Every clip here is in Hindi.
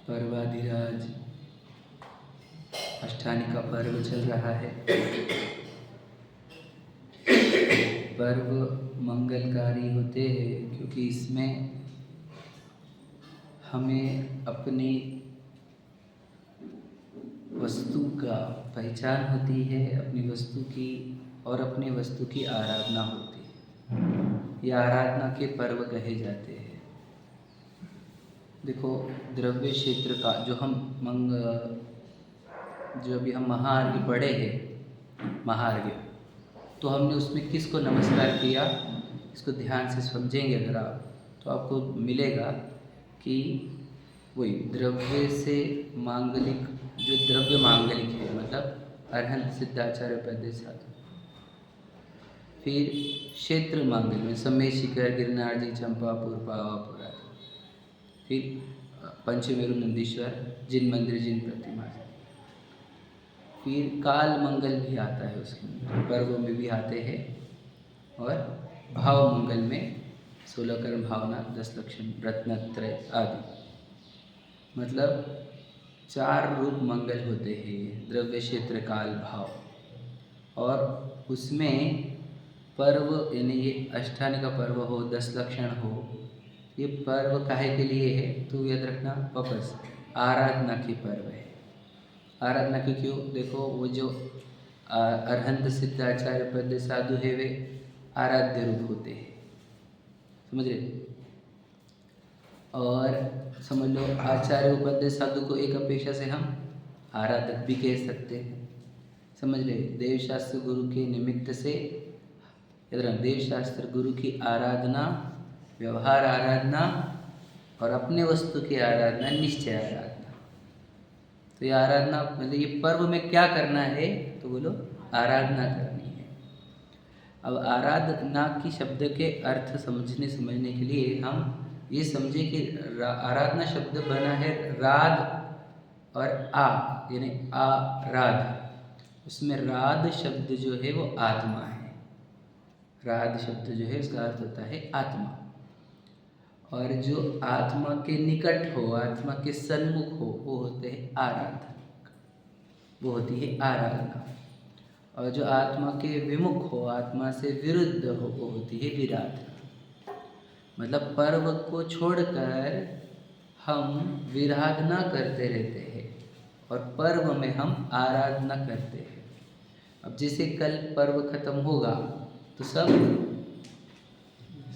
पर्वाधिराज अष्टानी का पर्व चल रहा है। पर्व मंगलकारी होते हैं क्योंकि इसमें हमें अपनी वस्तु का पहचान होती है, अपनी वस्तु की और अपनी वस्तु की आराधना होती है। ये आराधना के पर्व कहे जाते हैं। देखो, द्रव्य क्षेत्र का जो अभी हम महार्घ्य पढ़े हैं, महार्घ्य, तो हमने उसमें किसको नमस्कार किया, इसको ध्यान से समझेंगे अगर आप, तो आपको मिलेगा कि वही द्रव्य से मांगलिक, जो द्रव्य मांगलिक है, मतलब अरहंत सिद्धाचार्य पद्य साधु। फिर क्षेत्र मांगलिक में समय शिखर गिरनार जी चंपापुर पावापुर आदि। फिर पंचमेरु नंदीश्वर, जिन मंदिर जिन प्रतिमा। फिर काल मंगल भी आता है, उसके अंदर पर्वों में भी आते हैं। और भाव मंगल में 16 कर्म भावना, 10 लक्षण, रत्नत्रय आदि, मतलब 4 रूप मंगल होते हैं, द्रव्य क्षेत्र काल भाव। और उसमें पर्व यानी ये अष्टानी का पर्व हो, 10 लक्षण हो, ये पर्व काहे के लिए है तो याद रखना, वापस आराधना के पर्व है। आराधना की क्यों? देखो, वो जो अरहंत सिद्धाचार्य पद्य साधु है वे आराध्य रूप होते हैं, समझ रहे? और समझ लो आचार्य उपद्य साधु को एक अपेक्षा से हम आराधक भी कह सकते हैं, समझ रहे? देवशास्त्र गुरु के निमित्त से, देवशास्त्र गुरु की आराधना, व्यवहार आराधना और अपने वस्तु की आराधना, निश्चय आराधना। तो ये आराधना मतलब ये पर्व में क्या करना है तो बोलो आराधना करनी है। अब आराधना की शब्द के अर्थ समझने के लिए हम ये समझे कि आराधना शब्द बना है राध और आ, यानी आराध। उसमें राध शब्द जो है वो आत्मा है। राध शब्द जो है उसका अर्थ होता है आत्मा। और जो आत्मा के निकट हो, आत्मा के सन्मुख हो, वो होते हैं आराधक, वो होती है आराधना। और जो आत्मा के विमुख हो, आत्मा से विरुद्ध हो, वो होती है विराधना। मतलब पर्व को छोड़कर हम विराधना करते रहते हैं और पर्व में हम आराधना करते हैं। अब जैसे कल पर्व खत्म होगा तो सब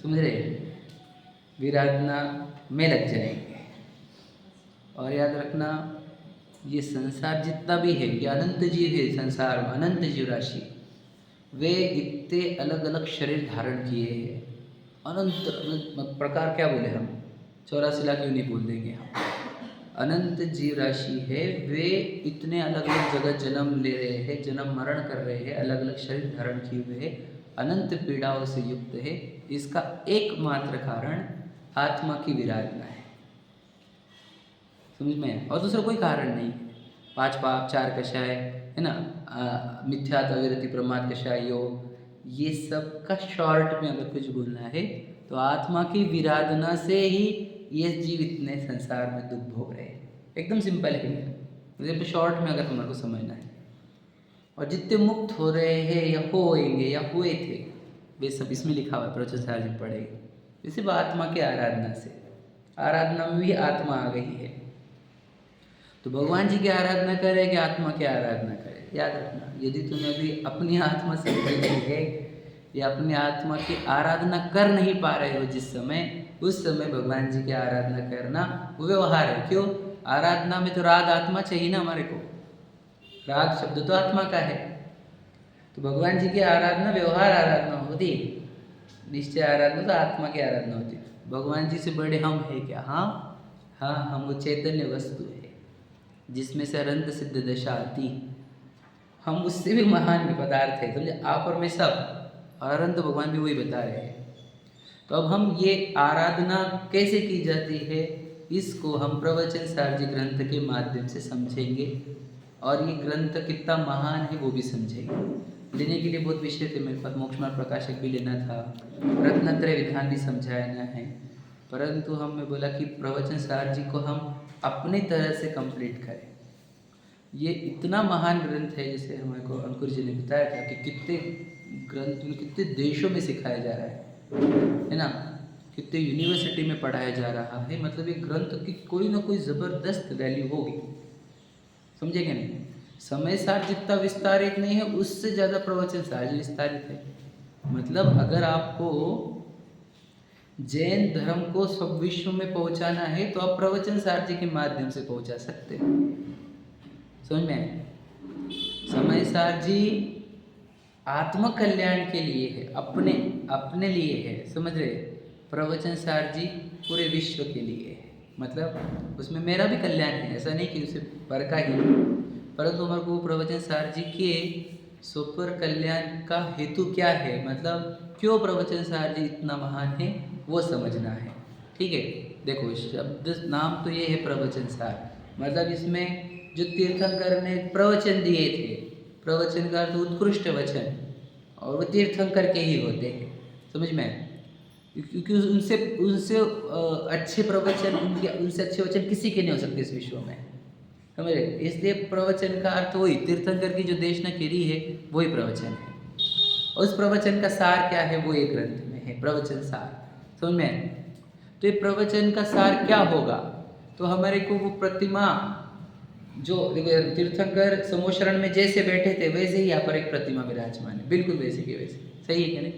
समझ रहे, विराधना में लग जाएंगे। और याद रखना, ये संसार जितना भी है, ये अनंत जीव है, संसार में अनंत जीव राशि, वे इतने अलग अलग शरीर धारण किए हैं। अनंत प्रकार क्या बोले हम, 84 लाख क्यों नहीं बोल देंगे हम। अनंत जीव राशि है, वे इतने अलग अलग जगह जन्म ले रहे हैं, जन्म मरण कर रहे हैं, अलग अलग शरीर धारण किए हुए हैं, अनंत पीड़ाओं से युक्त है। इसका एकमात्र कारण आत्मा की विराधना है, समझ में? और दूसरा कोई कारण नहीं। 5 पाप 4 कषाय है ना, मिथ्यात अविरति प्रमाद कषाय योग, ये सब का शॉर्ट में अगर कुछ बोलना है तो आत्मा की विराधना से ही ये जीव इतने संसार में दुख भोग रहे हैं। एकदम सिंपल है, मतलब शॉर्ट में अगर हमारे को समझना है। और जितने मुक्त हो रहे हैं या होएंगे या हुए थे, वे सब इसमें लिखा हुआ है, प्रोचेसार जी पढ़ेंगे। सिर्फ आत्मा के आराधना से, आराधना में भी आत्मा आ गई है। तो भगवान जी की आराधना करे कि आत्मा की आराधना करे, याद रखना, यदि तुम्हें अभी अपनी आत्मा संकल्प है या अपनी आत्मा की आराधना कर नहीं पा रहे हो जिस समय, उस समय भगवान जी की आराधना करना वो व्यवहार है। क्यों? आराधना में तो राग आत्मा चाहिए ना हमारे को, राग शब्द तो आत्मा का है। तो भगवान जी की आराधना व्यवहार आराधना होती, निश्चय आराधना तो आत्मा की आराधना होती। भगवान जी से बड़े हम है क्या? हाँ हाँ, हम वो चैतन्य वस्तु है जिसमें से अनंत सिद्ध दशा आती, हम उससे भी महान पदार्थ है, समझे? आप और मैं सब, और अनंत भगवान भी वही बता रहे हैं। तो अब हम ये आराधना कैसे की जाती है, इसको हम प्रवचन सार जी ग्रंथ के माध्यम से समझेंगे। और ये ग्रंथ कितना महान है वो भी समझेंगे। लेने के लिए बहुत विषय थे मेरे पास, मोक्ष मार्ग प्रकाशक भी लेना था, रत्नत्रय विधान भी समझाना है, परंतु हमने बोला कि प्रवचन सार जी को हम अपनी तरह से कंप्लीट करें। ये इतना महान ग्रंथ है, जैसे हमारे को अंकुर जी ने बताया था कि कितने ग्रंथ कितने देशों में सिखाया जा रहा है ना, कितने यूनिवर्सिटी में पढ़ाया जा रहा है। मतलब ये ग्रंथ की कोई ना कोई ज़बरदस्त वैल्यू होगी, समझेंगे नहीं। समय सार जितना विस्तारित नहीं है, उससे ज़्यादा प्रवचन सार जी विस्तारित है। मतलब अगर आपको जैन धर्म को सब विश्व में पहुंचाना है तो आप प्रवचन सार जी के माध्यम से पहुंचा सकते हैं। समझ में आए? समय सार जी आत्म कल्याण के लिए है, अपने लिए है, समझ रहे। प्रवचन सार जी पूरे विश्व के लिए है। मतलब उसमें मेरा भी कल्याण है, ऐसा नहीं कि उसे पर का ही, परंतु हमारे को प्रवचन सार जी के सुपर कल्याण का हेतु क्या है, मतलब क्यों प्रवचन सार जी इतना महान है, वो समझना है। ठीक है, देखो शब्द नाम तो ये है प्रवचन सार, मतलब इसमें जो तीर्थंकर ने प्रवचन दिए थे, प्रवचन का अर्थ उत्कृष्ट वचन, और वो तीर्थंकर के ही होते हैं, समझ में। क्योंकि उनसे उनसे अच्छे प्रवचन, उनसे अच्छे वचन किसी के नहीं हो सकते इस विश्व में, समझे। इसलिए प्रवचन का अर्थ वही तीर्थंकर की जो देशना केरी है वही प्रवचन है। और उस प्रवचन का सार क्या है, वो एक ग्रंथ में है, प्रवचन सार, समझ में। तो ये प्रवचन का सार क्या होगा, तो हमारे को वो प्रतिमा जो तीर्थंकर समोशरण में जैसे बैठे थे वैसे ही यहाँ पर एक प्रतिमा विराजमान है, बिल्कुल वैसे के वैसे, सही है क्या नहीं।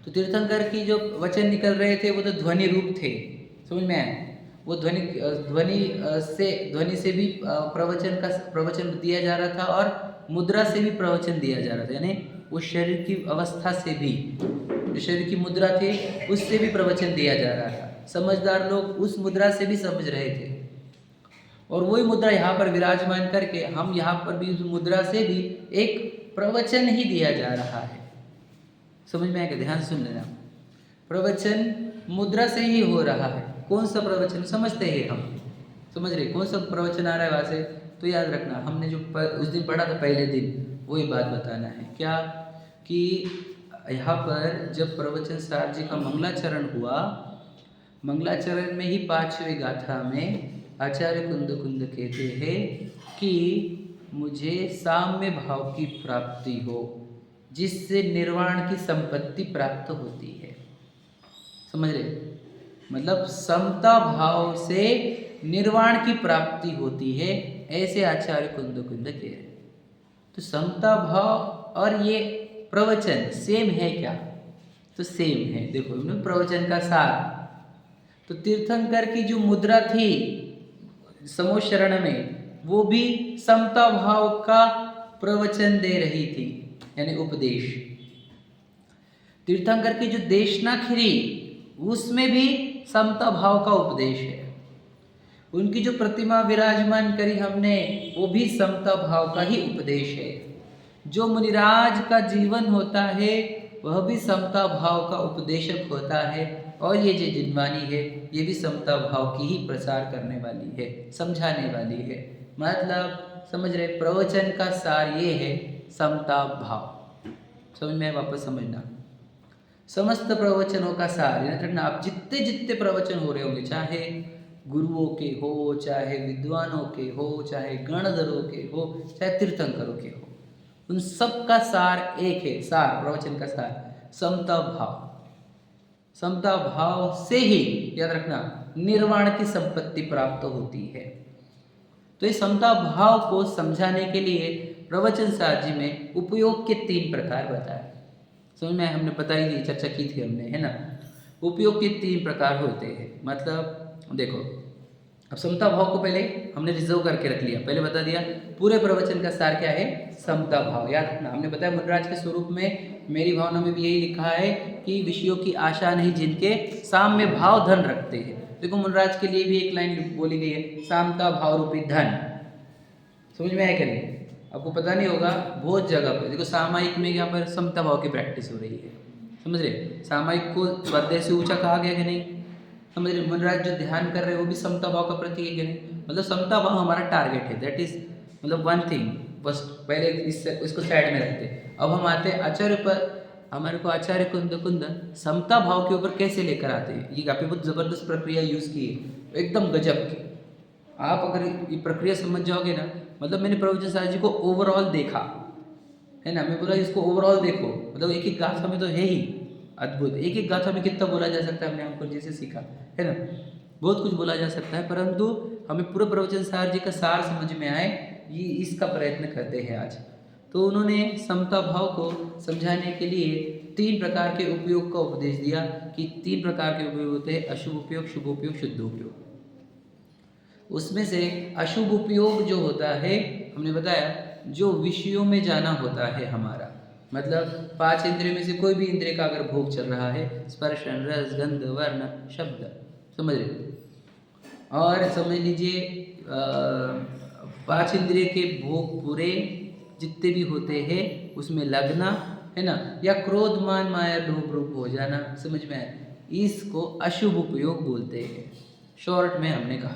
तो तीर्थंकर की जो वचन निकल रहे थे वो तो ध्वनि रूप थे, समझ में आया। वो ध्वनि से भी प्रवचन दिया जा रहा था, और मुद्रा से भी प्रवचन दिया जा रहा था, यानी उस शरीर की अवस्था से भी, जो शरीर की मुद्रा थी उससे भी प्रवचन दिया जा रहा था। समझदार लोग उस मुद्रा से भी समझ रहे थे, और वही मुद्रा यहाँ पर विराजमान करके हम यहाँ पर भी उस मुद्रा से भी एक प्रवचन ही दिया जा रहा है। समझ में आएगा, ध्यान सुन लेना। प्रवचन मुद्रा से ही हो रहा है। कौन सा प्रवचन समझते हैं हम, समझ रहे कौन सा प्रवचन आ रहा है वहाँ से, तो याद रखना हमने जो उस दिन पढ़ा था पहले दिन, वही बात बताना है। क्या कि यहाँ पर जब प्रवचन सार जी का मंगलाचरण हुआ, मंगलाचरण में ही 5वें गाथा में आचार्य कुंद कुंद कहते हैं कि मुझे साम्य भाव की प्राप्ति हो, जिससे निर्वाण की संपत्ति प्राप्त होती है, समझ रहे। मतलब समता भाव से निर्वाण की प्राप्ति होती है, ऐसे आचार्य कुंद कुंद कह रहे। तो समता भाव और ये प्रवचन सेम है क्या, तो सेम है। देखो प्रवचन का सार, तो तीर्थंकर की जो मुद्रा थी समोशरण में, वो भी समता भाव का प्रवचन दे रही थी, यानी उपदेश। तीर्थंकर की जो देशनाखिरी, उसमें भी समता भाव का उपदेश है। उनकी जो प्रतिमा विराजमान करी हमने, वो भी समता भाव का ही उपदेश है। जो मुनिराज का जीवन होता है वह भी समता भाव का उपदेशक होता है, और ये जो जिनवानी है ये भी समता भाव की ही प्रसार करने वाली है, समझाने वाली है। मतलब समझ रहे, प्रवचन का सार ये है समता भाव। समझ में, वापस समझना, समस्त प्रवचनों का सार यानी रखना। आप जितने जितने प्रवचन हो रहे होंगे, चाहे गुरुओं के हो, चाहे विद्वानों के हो, चाहे गणधरों के हो, चाहे तीर्थंकरों के हो, उन सब का सार एक है। सार, प्रवचन का सार समता भाव। समता भाव से ही, याद रखना, निर्वाण की संपत्ति प्राप्त होती है। तो इस समता भाव को समझाने के लिए प्रवचन सार जी में उपयोग के 3 प्रकार बताए। समझ में, हमने बताई थी, चर्चा की थी हमने, है ना। उपयोग के 3 प्रकार होते हैं। मतलब देखो, अब समता भाव को पहले हमने रिजर्व करके रख लिया, पहले बता दिया पूरे प्रवचन का सार क्या है, समता भाव। याद रखना, हमने बताया मुनिराज के स्वरूप में मेरी भावना में भी यही लिखा है कि विषयों की आशा नहीं जिनके साम्य भाव धन रखते हैं। देखो मुनिराज के लिए भी एक लाइन बोली गई है, सामता भाव रूपी धन। समझ में आया क्या नहीं, आपको पता नहीं होगा, बहुत जगह पर देखो सामायिक में यहाँ पर समता भाव की प्रैक्टिस हो रही है, समझ रहे। सामायिक को स्वाध्याय से ऊंचा कहा गया कि नहीं, समझ रहे। मुनिराज जो ध्यान कर रहे हैं वो भी समता भाव का प्रतीक है कि नहीं। मतलब समता भाव हमारा टारगेट है, दैट इज मतलब वन थिंग। बस पहले इसको साइड में रखते। अब हम आते हैं आचार्य पर हमारे को आचार्य कुंदन समता भाव के ऊपर कैसे लेकर आते हैं। ये काफ़ी बहुत ज़बरदस्त प्रक्रिया यूज़ की है, एकदम गजब की। आप अगर ये प्रक्रिया समझ जाओगे ना, मतलब मैंने प्रभुजी साहब जी को ओवरऑल देखा है ना, मैं बोला इसको ओवरऑल देखो, मतलब एक एक गाथा में तो है ही अद्भुत। एक एक गाथा में कितना बोला जा सकता है, हमने हमको जैसे सीखा है ना, बहुत कुछ बोला जा सकता है, परंतु हमें पूरे प्रवचन सार जी का सार समझ में आए, ये इसका प्रयत्न करते हैं आज। तो उन्होंने समता भाव को समझाने के लिए 3 प्रकार के उपयोग का उपदेश दिया कि 3 प्रकार के उपयोग होते हैं, अशुभ उपयोग, शुभ उपयोग, शुद्ध उपयोग। उसमें से अशुभ उपयोग जो होता है, हमने बताया जो विषयों में जाना होता है हमारा, मतलब 5 इंद्रियों में से कोई भी इंद्रिय का अगर भोग चल रहा है, स्पर्श, रस, गंध, वर्ण, शब्द, समझ रहे, और समझ लीजिए 5 इंद्रिय के भोग पूरे जितने भी होते हैं उसमें लगना है ना, या क्रोध, मान, माया, लोभ रूप हो जाना, समझ में आया, इसको अशुभ उपयोग बोलते हैं। शॉर्ट में हमने कहा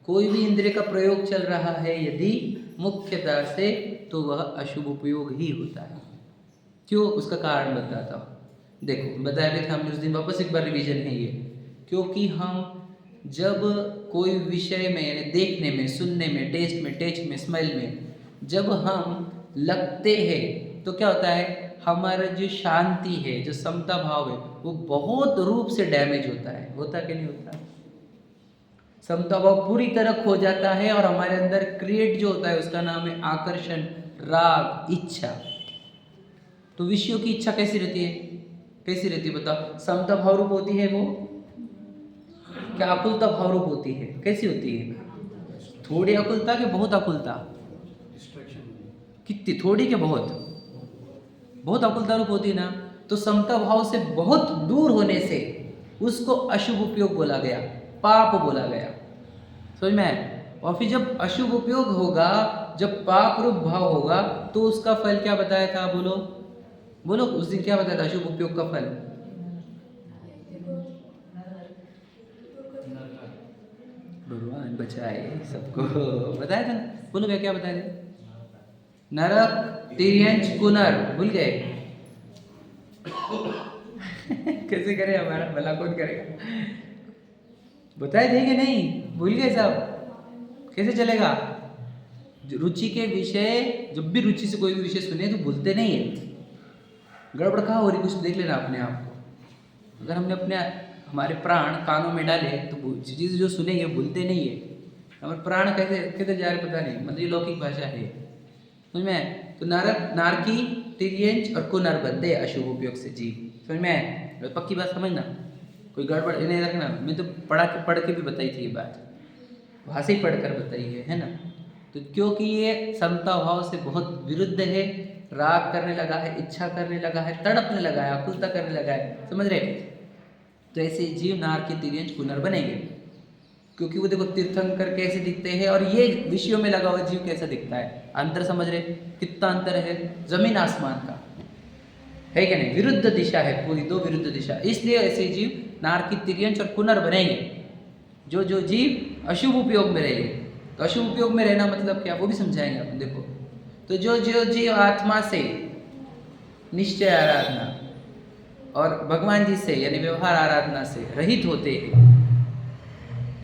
कोई भी इंद्रिय का प्रयोग चल रहा है यदि मुख्यतः से, तो वह अशुभ उपयोग ही होता है। क्यों, उसका कारण बताता हूँ। देखो बताया भी था हमने उस दिन, वापस एक बार रिवीजन है ये, क्योंकि हम जब कोई विषय में यानी देखने में, सुनने में, टेस्ट में, टच में, स्मेल में जब हम लगते हैं तो क्या होता है, हमारा जो शांति है, जो समता भाव है, वो बहुत रूप से डैमेज होता है। होता कि नहीं होता? समता भाव पूरी तरह खो जाता है और हमारे अंदर क्रिएट जो होता है उसका नाम है आकर्षण, राग, इच्छा। तो विषयों की इच्छा कैसी रहती है, कैसी रहती है बताओ? समता भाव रूप होती है वो, क्या आकुलता भाव रूप होती है? कैसी होती है? थोड़ी आकुलता कि बहुत आकुलता? कितनी, थोड़ी के बहुत? बहुत आकुलता रूप होती है ना। तो समता भाव से बहुत दूर होने से उसको अशुभ उपयोग बोला गया, पाप बोला गया, समझ में आया? और फिर जब अशुभ उपयोग होगा, जब पाप रूप भाव होगा, तो उसका फल क्या बताया था? बोलो बोलो, उस दिन क्या बताया था अशुभ उपयोग का फल? भगवान बचाए सबको, बताया था ना, बोलो क्या क्या बताया था? नरक, तिर्यंच, पुनर, भूल गए? कैसे करे, हमारा भला कौन करेगा? बताए थे कि नहीं? भूल गए सब? कैसे चलेगा? रुचि के विषय, जब भी रुचि से कोई भी विषय सुने तो भूलते नहीं है। गड़बड़ कहाँ हो रही, कुछ देख लेना अपने आप को। अगर हमने अपने हमारे प्राण कानों में डाले तो चीज़ जो सुनेंगे भूलते नहीं है। हमारे प्राण कैसे कैसे जा रहे पता नहीं, मतलब ये लौकिक भाषा है, समझ में? तो नरक, नारकी, तिर्यंच और कुनर बनते हैं अशुभ उपयोग से जीव, समझ में? पक्की बात समझना, कोई गड़बड़ नहीं रखना। मैं तो पढ़ के भी बताई थी ये बात, वहाँ से ही पढ़ कर बताई है ना। तो क्योंकि ये समता भाव से बहुत विरुद्ध है, राग करने लगा है, इच्छा करने लगा है, तड़पने लगा है, आकुलता करने लगा है, समझ रहे? तो ऐसे जीव नारकी, तिर्यंच, कुनर बनेंगे। क्योंकि वो देखो तीर्थंकर कैसे दिखते हैं और ये विषयों में लगा हुआ जीव कैसा दिखता है, अंतर समझ रहे? कितना अंतर है, जमीन आसमान का है कि नहीं? विरुद्ध दिशा है पूरी, दो विरुद्ध दिशा। इसलिए ऐसे जीव नारकी, तिर्यंच और पुनर बनेंगे। जो जीव अशुभ उपयोग में रहेंगे। तो अशुभ उपयोग में रहना मतलब क्या, वो भी समझाएंगे अपन। देखो, तो जो जीव आत्मा से निश्चय आराधना और भगवान जी से यानी व्यवहार आराधना से रहित होते हैं,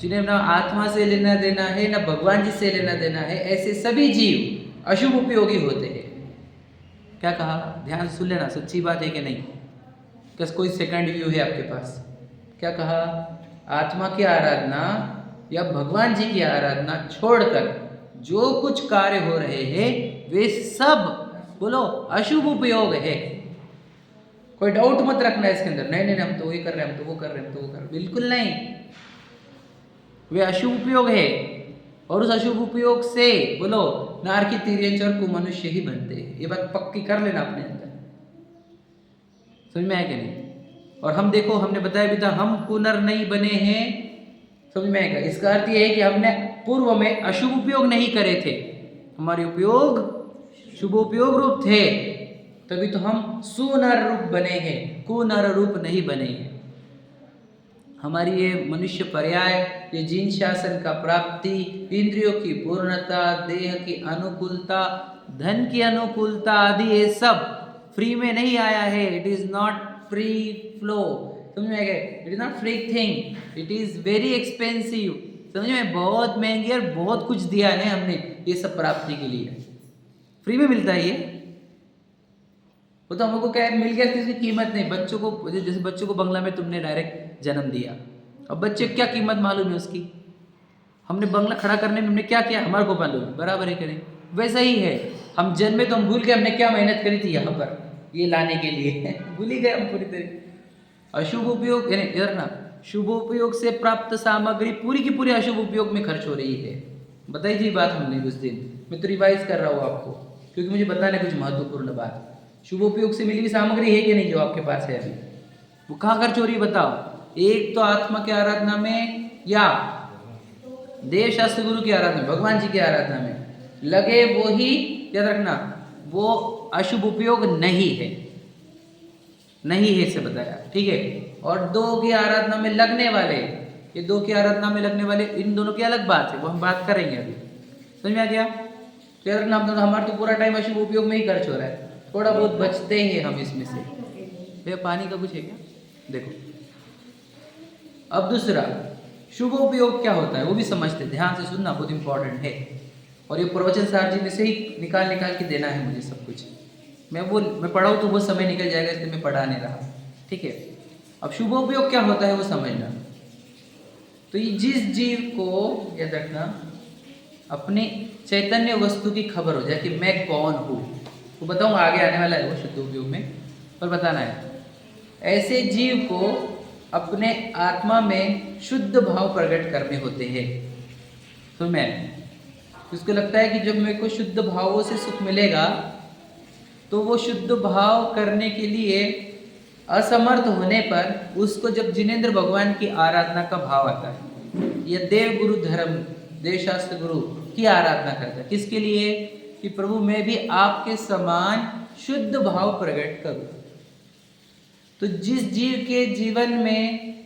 जिन्हें ना आत्मा से लेना देना है ना भगवान जी से लेना देना है, ऐसे सभी जीव अशुभ उपयोगी होते हैं। क्या कहा, ध्यान से सुन लेना, सच्ची बात है कि नहीं? क्या कोई सेकंड व्यू है आपके पास? क्या कहा, आत्मा की आराधना या भगवान जी की आराधना छोड़कर जो कुछ कार्य हो रहे हैं वे सब बोलो अशुभ उपयोग है। कोई डाउट मत रखना इसके अंदर, नहीं नहीं हम तो वही कर रहे हैं, हम तो वो कर रहे हैं, हम तो वो कर रहे हैं, बिल्कुल नहीं। वे अशुभ उपयोग है और उस अशुभ उपयोग से बोलो नारकी, तिर्यंच और कुमनुष्य ही बनते हैं। ये बात पक्की कर लेना अपने अंदर, समझ में आया कि नहीं? और हम देखो, हमने बताया भी था, हम पुनर नहीं बने हैं, समझ में आएगा? इसका अर्थ ये है कि हमने पूर्व में अशुभ उपयोग नहीं करे थे, हमारे उपयोग शुभ उपयोग रूप थे, तभी तो हम सुनर रूप बने हैं, कुनर रूप नहीं बने हैं। हमारी ये मनुष्य पर्याय, ये जीन शासन का प्राप्ति, इंद्रियों की पूर्णता, देह की अनुकूलता, धन की अनुकूलता आदि, ये सब फ्री में नहीं आया है, it is not free flow, समझ में आ गया, it is not free thing, it is very expensive, समझ में, बहुत महंगी और बहुत कुछ दिया है हमने ये सब प्राप्ति के लिए, फ्री में मिलता है ये, वो तो हमको क्या मिल गया, इसकी कीमत नहीं, बच्चों को जैसे बच्चों को बंगला में तुमने डायरेक्ट जन्म दिया, अब बच्चे क्या कीमत मालूम है उसकी, हमने बंगला खड़ा करने में हमने क्या किया हमारे को मालूम, बराबर है करें, वैसा ही है, हम जन्मे तो हम भूल गए हमने क्या मेहनत करी थी यहाँ पर ये लाने के लिए भूल ही गए हम पूरी तरह। अशुभ उपयोग इधर ना, शुभ उपयोग से प्राप्त सामग्री पूरी की पूरी अशुभ उपयोग में खर्च हो रही है, बताई थी बात हमने उस दिन, मैं तो रिवाइज कर रहा हूँ आपको क्योंकि मुझे बताना है कुछ महत्वपूर्ण बात। शुभ उपयोग से मिली हुई सामग्री है कि नहीं जो आपके पास है अभी, वो कहाँ खर्च हो रही है बताओ, एक तो आत्मा की आराधना में या देव शास्त्र गुरु की आराधना, भगवान जी की आराधना में लगे, वो ही याद रखना वो अशुभ उपयोग नहीं है, नहीं है इसे बताया, ठीक है। और दो की आराधना में लगने वाले, ये दो की आराधना में लगने वाले इन दोनों की अलग बात है, वो हम बात करेंगे अभी, समझ में आ गया। तो याद रखना हमारा तो पूरा टाइम अशुभ उपयोग में ही खर्च हो रहा है, थोड़ा बहुत बचते हैं हम इसमें से। भैया पानी का कुछ है क्या, देखो। अब दूसरा शुभ उपयोग क्या होता है वो भी समझते, ध्यान से सुनना, बहुत इंपॉर्टेंट है, और ये प्रवचन सार जी में से ही निकाल के देना है मुझे सब कुछ, मैं पढ़ाऊँ तो वो समय निकल जाएगा, इसलिए मैं पढ़ा नहीं रहा, ठीक है। अब शुभ उपयोग क्या होता है वो समझना, तो ये जिस जीव को याद रखना अपने चैतन्य वस्तु की खबर हो जाए कि मैं कौन हूँ, वो बताऊँगा आगे आने वाला है वो शुद्ध उपयोग में, पर बताना है, ऐसे जीव को अपने आत्मा में शुद्ध भाव प्रकट करने होते हैं। तो मैं उसको लगता है कि जब मेरे को शुद्ध भावों से सुख मिलेगा तो वो शुद्ध भाव करने के लिए असमर्थ होने पर उसको जब जिनेंद्र भगवान की आराधना का भाव आता है, या देव गुरु धर्म देव शास्त्र गुरु की आराधना करता है, किसके लिए, कि प्रभु मैं भी आपके समान शुद्ध भाव प्रकट करूं। तो जिस जीव के जीवन में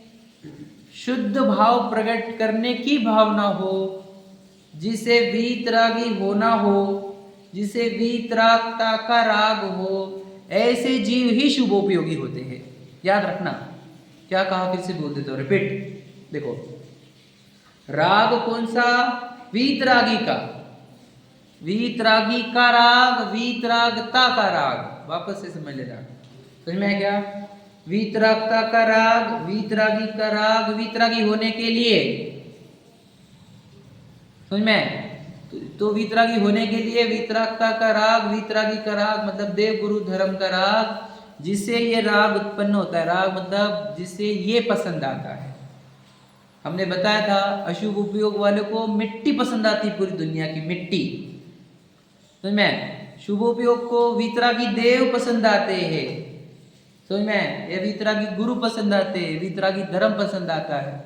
शुद्ध भाव प्रकट करने की भावना हो, जिसे वीतरागी होना हो, जिसे वीतरागता का राग हो, ऐसे जीव ही शुभोपयोगी होते हैं। याद रखना, क्या कहा फिर से बोल देते हो, रिपीट, देखो राग कौन सा, वीतरागी का, वीतरागी का राग, वीतरागता का राग, वापस से समझ लेना, समझ में है क्या, वीतरागता का राग, वीतरागी का राग, वीतरागी होने के लिए, समझ में, तो वीतरागी होने के लिए वीतरागता का राग, वीतरागी का राग मतलब देव गुरु धर्म का राग, जिससे ये राग उत्पन्न होता है, राग मतलब जिसे ये पसंद आता है। हमने बताया था अशुभ उपयोग वाले को मिट्टी पसंद आती, पूरी दुनिया की मिट्टी, समझ में, शुभ उपयोग को वीतरागी देव पसंद आते हैं, समझ में, ये वीतरागी गुरु पसंद आते हैं, वीतरागी धर्म पसंद आता है,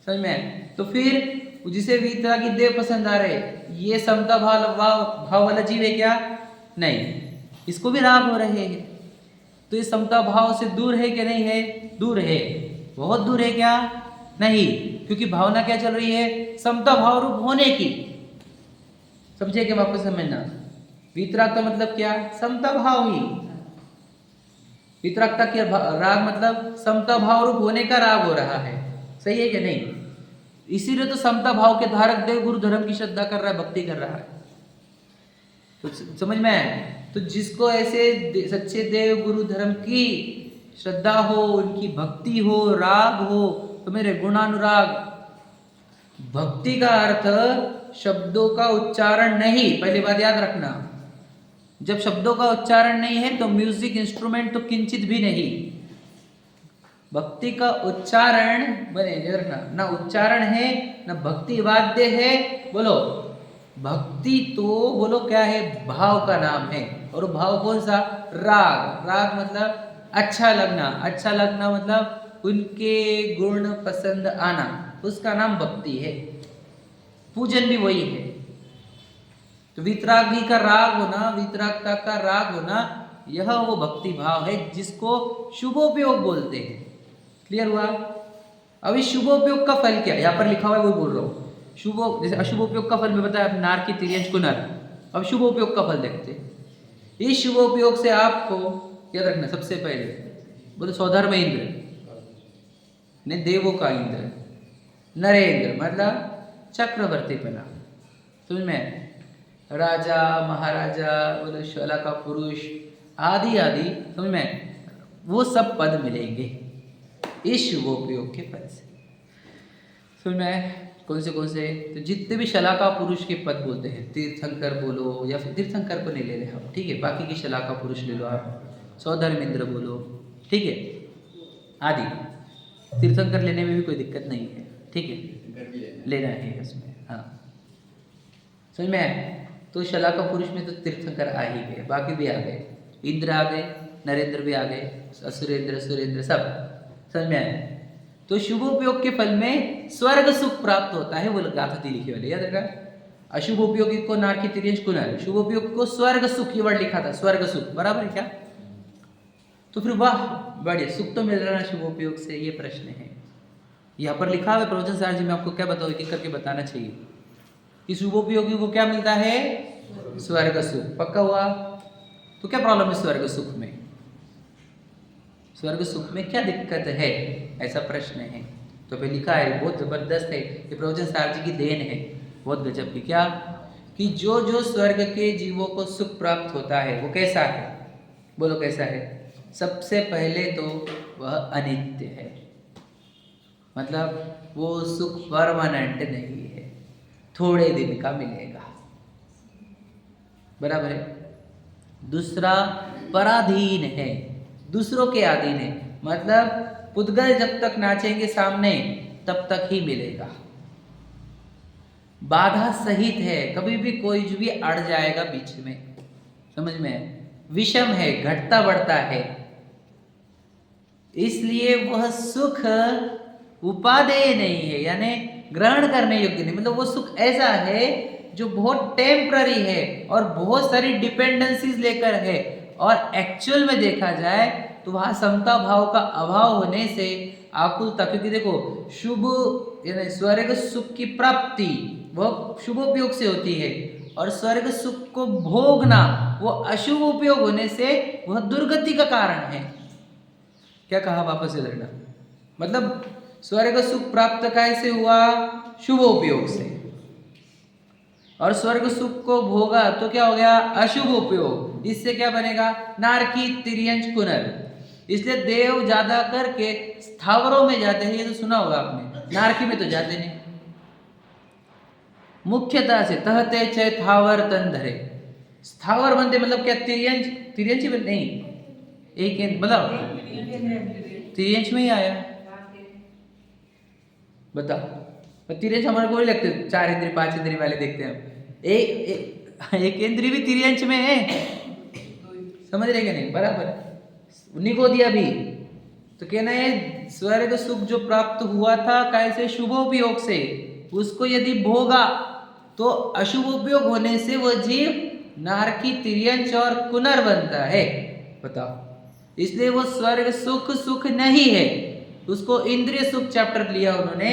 समझ में। तो फिर जिसे वीतरागी देव पसंद आ रहे, ये समता भाव वाला जीव है क्या, नहीं, इसको भी राग हो रहे हैं, तो ये समता भाव से दूर है कि नहीं है, दूर है, बहुत दूर है क्या, नहीं, क्योंकि भावना क्या चल रही है, समता भाव रूप होने की, समझे कि वापस समझना, वीतरागता मतलब क्या, समता भाव ही, वीतरागता की राग मतलब समता भाव रूप होने का राग हो रहा है, सही है कि नहीं, इसीलिए तो समता भाव के धारक देव गुरु धर्म की श्रद्धा कर रहा है, भक्ति कर रहा है, तो समझ में आया। तो जिसको ऐसे सच्चे देव गुरु धर्म की श्रद्धा हो, उनकी भक्ति हो, राग हो, तो मेरे गुणानुराग, भक्ति का अर्थ शब्दों का उच्चारण नहीं, पहली बात याद रखना, जब शब्दों का उच्चारण नहीं है तो म्यूजिक इंस्ट्रूमेंट तो किंचित भी नहीं, भक्ति का उच्चारण बने रखना, ना उच्चारण है ना भक्ति वाद्य है, बोलो भक्ति तो बोलो क्या है, भाव का नाम है, और भाव कौन सा, राग, राग मतलब अच्छा लगना, अच्छा लगना मतलब उनके गुण पसंद आना, उसका नाम भक्ति है, पूजन भी वही है। तो वीतरागी का राग होना, वीतरागता का राग होना, यह वो भक्ति भाव है जिसको शुभोपयोग बोलते हैं। क्लियर हुआ। अब इस शुभोपयोग का फल क्या है, यहाँ पर लिखा हुआ है वो बोल रहा हूँ, शुभ जैसे अशुभोपयोग का फल में बताया नार की तिर्यंच को नर, अब शुभोपयोग का फल देखते हैं। इस शुभोपयोग से आपको याद रखना सबसे पहले बोले स्वधर्म इंद्र, ने देवों का इंद्र, नरेंद्र मतलब चक्रवर्ती बना, समझ में, राजा महाराजा बोले शला का पुरुष आदि आदि, समझ में, वो सब पद मिलेंगे इस शुभोपयोग के पद से। समझ में कौन से तो जितने भी शलाका पुरुष के पद बोलते हैं, तीर्थंकर बोलो या फिर तीर्थंकर को नहीं ले रहे हम, ठीक है, बाकी की शलाका पुरुष ले लो आप, सौधर्मेंद्र बोलो, ठीक है, आदि तीर्थंकर लेने में भी कोई दिक्कत नहीं है, ठीक है, लेना है उसमें, हाँ समझ में आया। तो शलाका पुरुष में तो तीर्थंकर आ ही गए, बाकी भी आ गए, इंद्र आ गए, नरेंद्र भी आ गए, असुरेंद्र सुरेंद्र सब, समझ में आया। तो शुभोपयोग के फल में स्वर्ग सुख प्राप्त होता है, वो गाथा थी लिखी वाली याद रखा। अशुभ उपयोगी को नारकी तिर्यंश कुनर, शुभ उपयोग को स्वर्ग सुख ये वर्ड लिखा था, स्वर्ग सुख बराबर है क्या? तो फिर वाह बढ़िया, सुख तो मिल रहा है शुभ उपयोग से, ये प्रश्न है। यहाँ पर लिखा हुआ प्रवचन सार जी में आपको क्या बताओ, एक करके बताना चाहिए कि शुभोपयोगी को क्या मिलता है, स्वर्ग सुख, पक्का हुआ। तो क्या प्रॉब्लम है स्वर्ग सुख में, स्वर्ग सुख में क्या दिक्कत है, ऐसा प्रश्न है। तो फिर लिखा है, बहुत जबरदस्त है ये, प्रवचन सार जी की देन है, बहुत गजब की, क्या कि जो जो स्वर्ग के जीवों को सुख प्राप्त होता है वो कैसा है, बोलो कैसा है। सबसे पहले तो वह अनित्य है, मतलब वो सुख परमानेंट नहीं है, थोड़े दिन का मिलेगा, बराबर है। दूसरा पराधीन है, दूसरों के अधीन है, मतलब पुद्गल जब तक नाचेंगे सामने तब तक ही मिलेगा। बाधा सहित है, कभी भी कोई भी अड़ जाएगा बीच में, समझ में। विषम है, घटता बढ़ता है, इसलिए वह सुख उपादेय नहीं है, यानी ग्रहण करने योग्य नहीं। मतलब वो सुख ऐसा है जो बहुत टेम्पररी है और बहुत सारी डिपेंडेंसीज लेकर है, और एक्चुअल में देखा जाए तो वहाँ समता भाव का अभाव होने से आकुलता, क्योंकि देखो शुभ यानी स्वर्ग सुख की प्राप्ति वह शुभ उपयोग से होती है, और स्वर्ग सुख को भोगना वो अशुभ उपयोग होने से वह दुर्गति का कारण है। क्या कहा, वापस से लड़ना, मतलब स्वर्ग सुख प्राप्त कैसे हुआ, शुभ उपयोग से, और स्वर्ग सुख को भोगा तो क्या हो गया, अशुभ उपयोग। इससे क्या बनेगा, नारकी तिर्यंश कुनर। इसलिए देव ज्यादा करके स्थावरों में जाते हैं, ये तो सुना होगा आपने, नारकी में तो जाते नहीं। मुख्यतः से तहते चय थावर तन धरे, स्थावर बनते मतलब क्या, तिर्यंश, तिर्यंश ही नहीं, एक मतलब तिर्यंश में ही आया, बताओ। तिर्यंश हमारे को नहीं लगते, 4 इंद्री 5 इंद्री वाले देखते हैं हम, एक इंद्री भी तिर्यंश में है, समझ रहे क्या नहीं, बराबर उन्हीं को दिया भी। तो कहना है स्वर्ग सुख जो प्राप्त हुआ था कैसे, शुभोपयोग से, उसको यदि भोगा तो अशुभ उपयोग होने से वह जीव नारकी तिर्यंश और कुनर बनता है, बताओ। इसलिए वो स्वर्ग सुख सुख नहीं है, उसको इंद्रिय सुख चैप्टर लिया उन्होंने,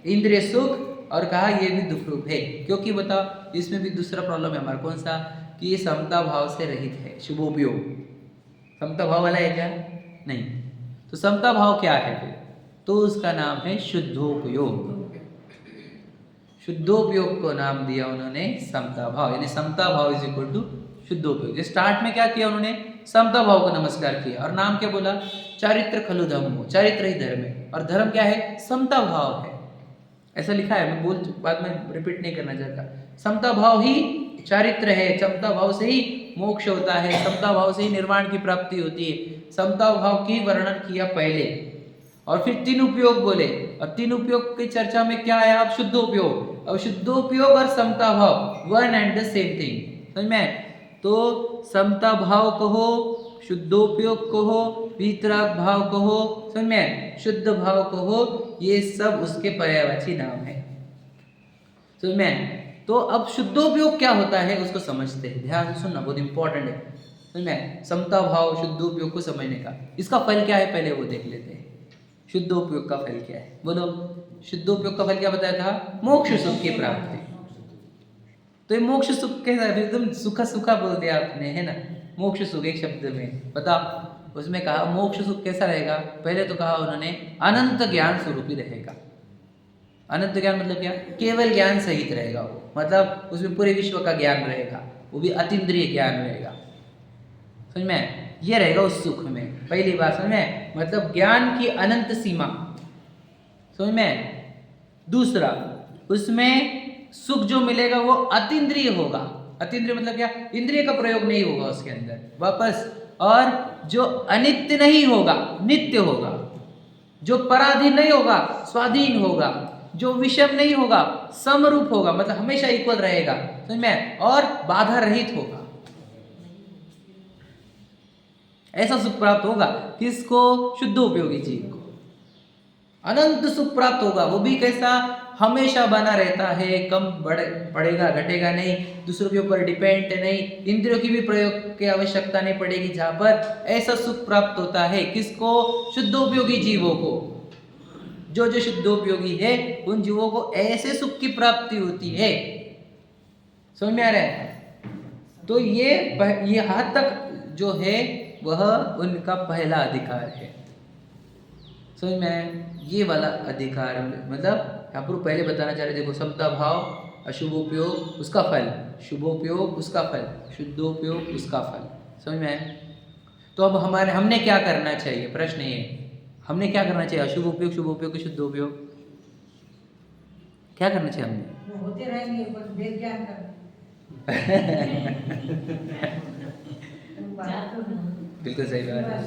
इंद्रिय सुख, और कहा ये भी दुख रूप है, क्योंकि बताओ इसमें भी दूसरा प्रॉब्लम है हमारा, कौन सा, कि ये समता भाव से रहित है शुभोपयोग। समता भाव वाला है क्या, नहीं। तो समता भाव क्या है फिर, तो उसका नाम है शुद्धोपयोग। शुद्धोपयोग को नाम दिया उन्होंने समता भाव, यानी समता भाव इज इक्वल टू शुद्धोपयोग। स्टार्ट में क्या किया उन्होंने, समता भाव को नमस्कार किया, और नाम क्या बोला, चारित्र खलु धर्मो, चारित्र ही धर्म है, और धर्म क्या है, समता भाव है, ऐसा लिखा है, मैं बोल बाद में रिपीट नहीं करना चाहता। समता भाव ही चारित्र है, समता भाव से ही मोक्ष होता है, समता भाव से ही निर्वाण की प्राप्ति होती है। समता भाव की वर्णन किया पहले, और फिर 3 उपयोग बोले, और 3 उपयोग की चर्चा में क्या आया, अब शुद्धोपयोग। अब शुद्धोपयोग और समता भाव one and the same thing, समझ में। तो समता भाव कहो, शुद्धोपयोग कहो, वीतराग भाव कहो, समझ में, शुद्ध भाव कहो, ये सब उसके पर्यायवाची नाम है, समझ में। तो अब शुद्धोपयोग क्या होता है उसको समझते हैं, ध्यान से सुनना, बहुत इंपॉर्टेंट है, समझ में। समता भाव शुद्धोपयोग को समझने का इसका फल क्या है पहले वो देख लेते हैं। शुद्धोपयोग का फल क्या है, बोलो। शुद्धोपयोग का फल क्या बताया था, मोक्ष सुख की प्राप्ति। तो ये मोक्ष सुख कैसा है, एकदम सूखा सूखा बोल दिया आपने, है ना। मोक्ष सुख एक शब्द में बताओ। उसमें कहा मोक्ष सुख कैसा रहेगा, पहले तो कहा उन्होंने अनंत ज्ञान स्वरूप ही रहेगा। अनंत ज्ञान मतलब क्या, केवल ज्ञान सहित रहेगा वो, मतलब उसमें पूरे विश्व का ज्ञान रहेगा, वो भी अतीन्द्रिय ज्ञान रहेगा। समझ में, ये रहेगा उस सुख में। पहली बात समझ में, मतलब ज्ञान की अनंत सीमा, समझ में। दूसरा, उसमें सुख जो मिलेगा वो अतीन्द्रिय होगा। अतीन्द्रिय मतलब क्या, इंद्रिय का प्रयोग नहीं होगा उसके अंदर वापस, और जो अनित्य नहीं होगा, नित्य होगा। जो पराधीन नहीं होगा, स्वाधीन होगा। जो विषम नहीं होगा, समरूप होगा, मतलब हमेशा इक्वल रहेगा, समझ में, और बाधा रहित होगा। ऐसा सुख प्राप्त होगा किसको, शुद्ध उपयोगी जीव को। अनंत सुख प्राप्त होगा, वो भी कैसा, हमेशा बना रहता है, कम पड़ेगा घटेगा नहीं, दूसरों के ऊपर डिपेंड नहीं, इंद्रियों की भी प्रयोग की आवश्यकता नहीं पड़ेगी, जहां पर ऐसा सुख प्राप्त होता है किसको, शुद्धोपयोगी जीवों को। जो जो शुद्धोपयोगी है उन जीवों को ऐसे सुख की प्राप्ति होती है। समझ में आ रहा है। तो ये हद तक जो है वह उनका पहला अधिकार है। समझ में, ये वाला अधिकार मतलब यहाँ पर पहले बताना चाह रहे, देखो समता भाव, अशुभ उपयोग उसका फल, शुभोपयोग उसका फल, शुद्धोपयोग उसका फल। समझ में। तो अब हमने क्या करना चाहिए, प्रश्न ये, हमने क्या करना चाहिए, अशुभ उपयोग, शुभ उपयोग, शुद्ध उपयोग, क्या करना चाहिए हमने, होते रहेंगे पर वेद ज्ञान कर बिल्कुल सही बात है,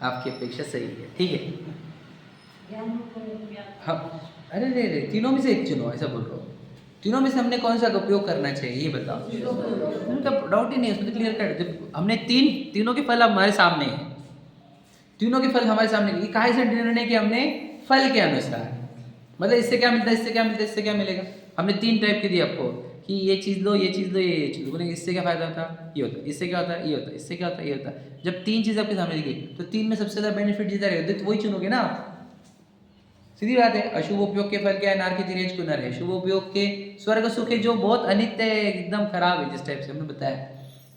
आपकी अपेक्षा सही है, ठीक है। हाँ, अरे रे तीनों में से एक चुनो, ऐसा बोल रहा हूँ। तीनों में से हमने कौन सा उपयोग करना चाहिए ये बताओ। उनका डाउट ही नहीं है, उसमें क्लियर कट। जब हमने तीनों के फल हमारे सामने हैं, तीनों के फल हमारे सामने, काहे से निर्णय किया हमने, फल के अनुसार, मतलब इससे क्या मिलता है, इससे क्या मिलता है, इससे क्या मिलेगा। हमने 3 टाइप के दिए आपको कि ये चीज़ लो, ये चीज़ लो, ये चीज़ लो, बोले इससे क्या फायदा होता है, ये होता है, इससे क्या होता है, ये होता है, इससे क्या होता है, ये होता है। जब 3 चीज़ आपके सामने दिखी तो 3 में सबसे ज़्यादा बेनिफिट जिधर है तो वही चुनोगे ना आप। सीधी बात है। अशुभ उपयोग के फल क्या है, नारकी तिरेज कुनर है। शुभ उपयोग के स्वर्ग सुख है, जो बहुत अनित्य है, एकदम खराब है, जिस टाइप से हमने बताया,